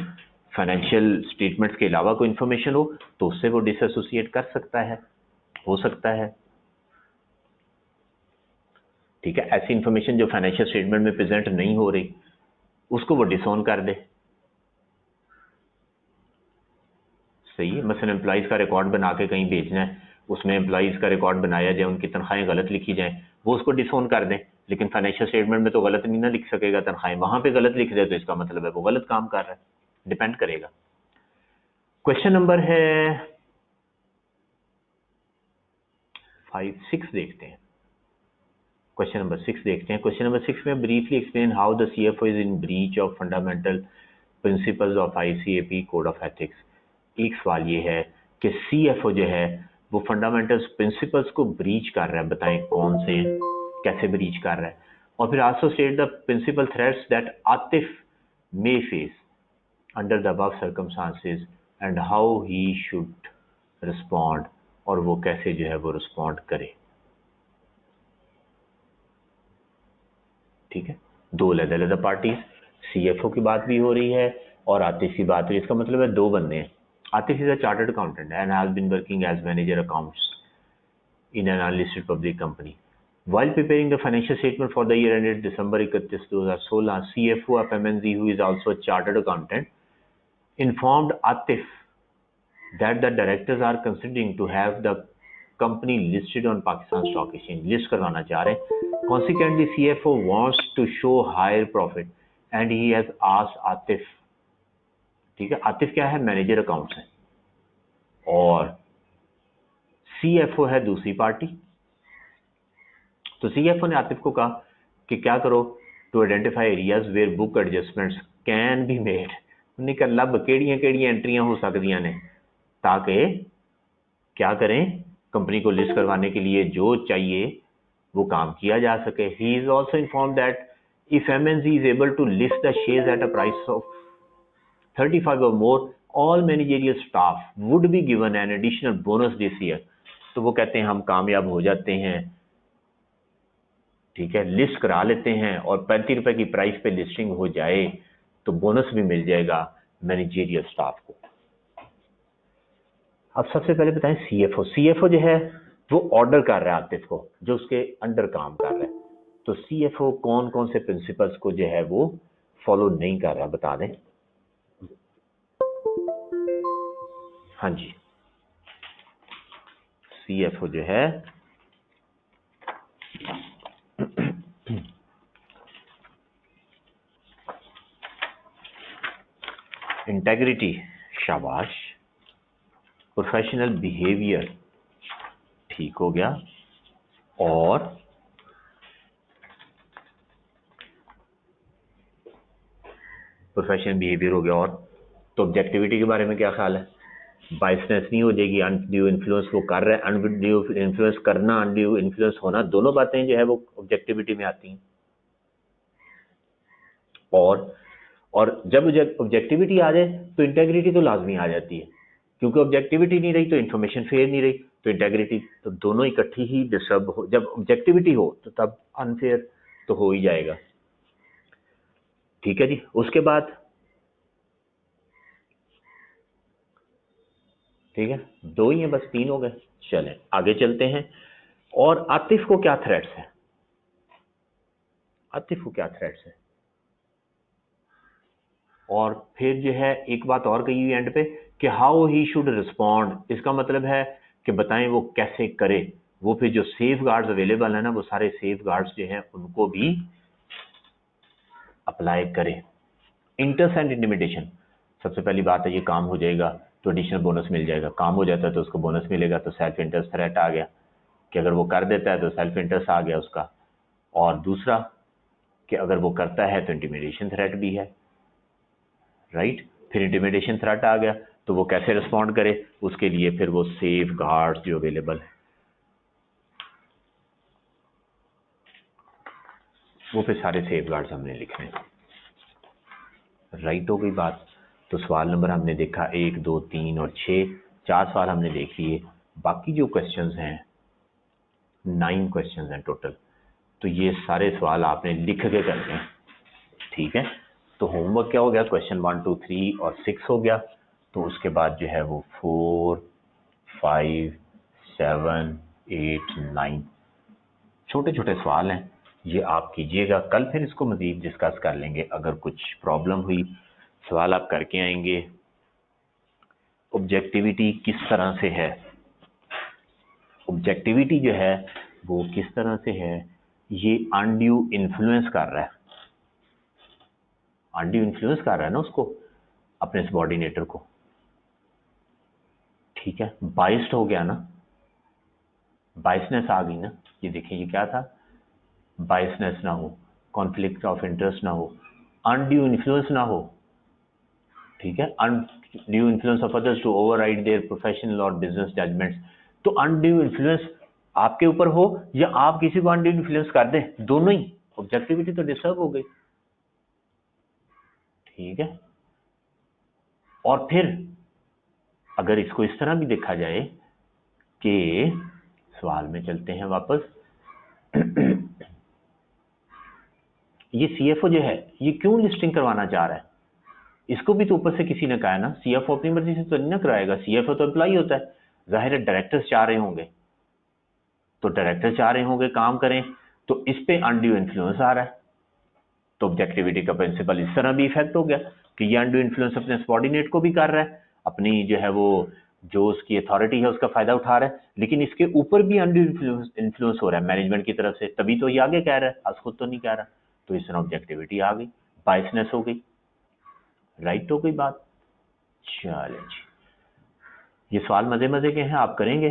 फाइनेंशियल स्टेटमेंट्स के अलावा कोई इन्फॉर्मेशन हो तो उससे वो डिसएसोसिएट कर सकता है, हो सकता है। ठीक है, ऐसी इन्फॉर्मेशन जो फाइनेंशियल स्टेटमेंट में प्रेजेंट नहीं हो रही उसको वो डिसओन कर दे। सही है, मसलन एम्प्लॉइज का रिकॉर्ड बना के कहीं भेजना है, उसमें एम्प्लॉइज का रिकॉर्ड बनाया जाए, उनकी तनख्वाहें गलत लिखी जाए, वो उसको डिसओन कर दें। लेकिन फाइनेंशियल स्टेटमेंट में तो गलत नहीं ना लिख सकेगा तनख्वाहें, वहां पे गलत लिख दे तो इसका मतलब है वो गलत काम कर रहा है, डिपेंड करेगा। क्वेश्चन नंबर है 6 देखते हैं। क्वेश्चन नंबर 6 देखते हैं। क्वेश्चन नंबर 6 में briefly explain how the CFO is in breach of fundamental principles of आईसीएपी code of ethics. एक सवाल ये है कि सीएफओ जो है वो फंडामेंटल प्रिंसिपल्स को ब्रीच कर रहा है, बताएं कौन से, कैसे ब्रीच कर रहा है। और फिर also state the principal threats that Atif may face under the above circumstances and how he should respond, और वो कैसे जो है वो रिस्पॉन्ड करे। ठीक है, दो अलग अलग पार्टीज, सीएफओ की बात भी हो रही है और आतिफ की बात हो रही है। इसका मतलब है दो बंदे हैं। Atif is a chartered accountant and has been working as manager accounts in an unlisted public company. While preparing the financial statement for the year ended December 31, 2016, CFO of MNZ, who is also a chartered accountant, informed Atif that the directors are considering to have the company listed on Pakistan Stock Exchange. List करवाना चाह रहे हैं. Consequently, CFO wants to show higher profit and he has asked Atif. ठीक है, आतिफ क्या है, manager accounts है और सीएफओ है दूसरी पार्टी। तो सीएफओ ने आतिफ को कहा कि क्या करो, to identify areas where book adjustments can be made. उन्हें कहा लब केड़ियां एंट्रियां हो सकदियां ने ताकि क्या करें, कंपनी को लिस्ट करवाने के लिए जो चाहिए वो काम किया जा सके। He is also inform that if MNG is able to list the shares at a price of 35 or more, all managerial staff would be given an additional bonus this year. तो वो कहते हैं हम कामयाब हो जाते हैं, ठीक है, लिस्ट करा लेते हैं और 35 रुपए की प्राइस पे लिस्टिंग हो जाए तो बोनस भी मिल जाएगा मैनेजरियल स्टाफ को। अब सबसे पहले बताएं सीएफओ जो है वो ऑर्डर कर रहा है आतिफ को, जो उसके अंडर काम कर रहा है। तो सीएफओ कौन कौन से प्रिंसिपल्स को जो है वो फॉलो नहीं कर रहा, बता दें। हाँ जी, सीएफओ जो है इंटेग्रिटी, शाबाश, प्रोफेशनल बिहेवियर ठीक हो गया, और प्रोफेशनल बिहेवियर हो गया, और तो ऑब्जेक्टिविटी के बारे में क्या ख्याल है, बायसनेस नहीं हो जाएगी, अनड्यू इन्फ्लुएंस वो कर रहा है, अनड्यू इन्फ्लुएंस करना, अनड्यू इन्फ्लुएंस होना, दोनों बातें जो है वो ऑब्जेक्टिविटी में आती हैं। और जब ऑब्जेक्टिविटी आ जाए तो इंटेग्रिटी तो लाजमी आ जाती है, क्योंकि ऑब्जेक्टिविटी नहीं रही तो इन्फॉर्मेशन फेयर नहीं रही, तो इंटेग्रिटी तो दोनों इकट्ठी ही डिस्टर्ब हो। जब ऑब्जेक्टिविटी हो तो तब अनफेयर तो हो ही जाएगा। ठीक है जी, उसके बाद ठीक है, दो ही हैं बस, 3 हो गए, चलें आगे चलते हैं। और आतिफ को क्या थ्रेट्स है, आतिफ को क्या थ्रेट्स है, और फिर जो है एक बात और कही हुई एंड पे कि हाउ ही शुड रिस्पॉन्ड। इसका मतलब है कि बताएं वो कैसे करे, वो फिर जो सेफ गार्ड्स अवेलेबल है ना, वो सारे सेफ गार्ड्स जो हैं उनको भी अप्लाई करे। इंटरेस्ट एंड इंटिमिडेशन, सबसे पहली बात है ये काम हो जाएगा तो एडिशनल बोनस मिल जाएगा, काम हो जाता है तो उसको बोनस मिलेगा, तो सेल्फ इंटरेस्ट थ्रेट आ गया कि अगर वो कर देता है तो सेल्फ इंटरेस्ट आ गया उसका। और दूसरा कि अगर वो करता है तो इंटिमिडेशन थ्रेट भी है, राइट। फिर इंटिमिडेशन थ्रेट आ गया तो वो कैसे रिस्पॉन्ड करे, उसके लिए फिर वो सेफ गार्ड्स जो अवेलेबल है वो फिर सारे सेफ गार्ड्स हमने लिखने हैं, राइट। हो गई बात। तो सवाल नंबर हमने देखा 1, 2, 3 और 6, 4 सवाल हमने देख लिए। बाकी जो क्वेश्चंस हैं 9 क्वेश्चंस हैं टोटल, तो ये सारे सवाल आपने लिख के करने हैं, ठीक है। तो होमवर्क क्या हो गया, क्वेश्चन 1, 2, 3 और 6 हो गया। तो उसके बाद जो है वो 4, 5, 7, 8, 9 छोटे छोटे सवाल हैं, ये आप कीजिएगा। कल फिर इसको मजीद डिस्कस कर लेंगे। अगर कुछ प्रॉब्लम हुई सवाल आप करके आएंगे। ऑब्जेक्टिविटी किस तरह से है, ऑब्जेक्टिविटी जो है वो किस तरह से है, ये अनड्यू इन्फ्लुएंस कर रहा है, अनड्यू इन्फ्लुएंस कर रहा है ना उसको, अपने सबऑर्डिनेटर को, ठीक है। बाइस्ड हो गया ना, बाइसनेस आ गई ना। ये देखिए ये क्या था, बाइसनेस ना हो, कॉन्फ्लिक्ट ऑफ इंटरेस्ट ना हो, अनड्यू इन्फ्लुएंस ना हो, ठीक है। Undue influence of others to override their professional और बिजनेस जजमेंट्स। तो अनड्यू इन्फ्लुएंस आपके ऊपर हो या आप किसी को अनड्यू इन्फ्लुएंस कर दें, दोनों ही, ऑब्जेक्टिविटी तो डिस्टर्ब हो गई, ठीक है। और फिर अगर इसको इस तरह भी देखा जाए कि सवाल में चलते हैं वापस, ये सीएफओ जो है ये क्यों लिस्टिंग करवाना चाह रहा है, इसको भी तो ऊपर से किसी ने कहा है ना, सीएफओ अपनी मर्जी से तो नहीं ना कराएगा, सीएफओ तो एम्प्लॉय होता है, जाहिर है डायरेक्टर्स चाह रहे होंगे, तो डायरेक्टर चाह रहे होंगे काम करें, तो इस पे अनड्यू इन्फ्लुएंस आ रहा है। तो ऑब्जेक्टिविटी का प्रिंसिपल इस तरह भी इफेक्ट हो गया कि ये अनड्यू इन्फ्लुएंस अपने सबऑर्डिनेट को भी कर रहा है, अपनी जो है वो जो उसकी अथॉरिटी है उसका फायदा उठा रहा है, लेकिन इसके ऊपर भी अनड्यू इन्फ्लुएंस हो रहा है मैनेजमेंट की तरफ से, तभी तो ये आगे कह रहा है, आज खुद तो नहीं कह रहा। तो इस तरह ऑब्जेक्टिविटी आ गई, बाइसनेस हो गई, राइट। हो गई बात। चले जी, ये सवाल मजे मजे के हैं, आप करेंगे,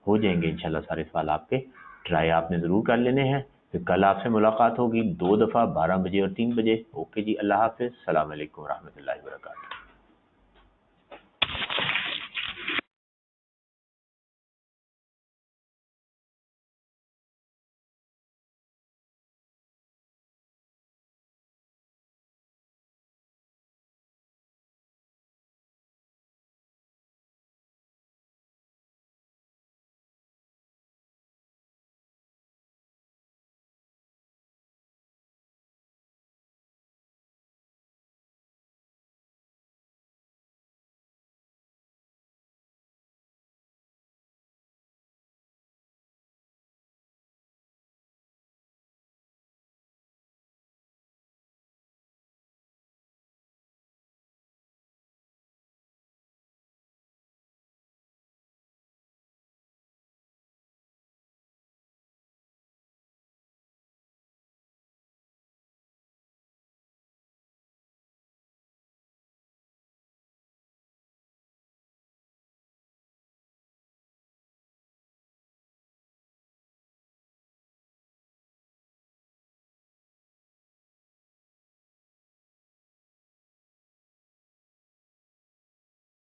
हो जाएंगे इंशाल्लाह सारे सवाल आपके, ट्राई आपने जरूर कर लेने हैं। फिर कल आपसे मुलाकात होगी 2 दफा 12 बजे और 3 बजे। ओके जी, अल्लाह हाफिज, सलाम अलैकुम रहमतुल्लाहि व बरकातहू।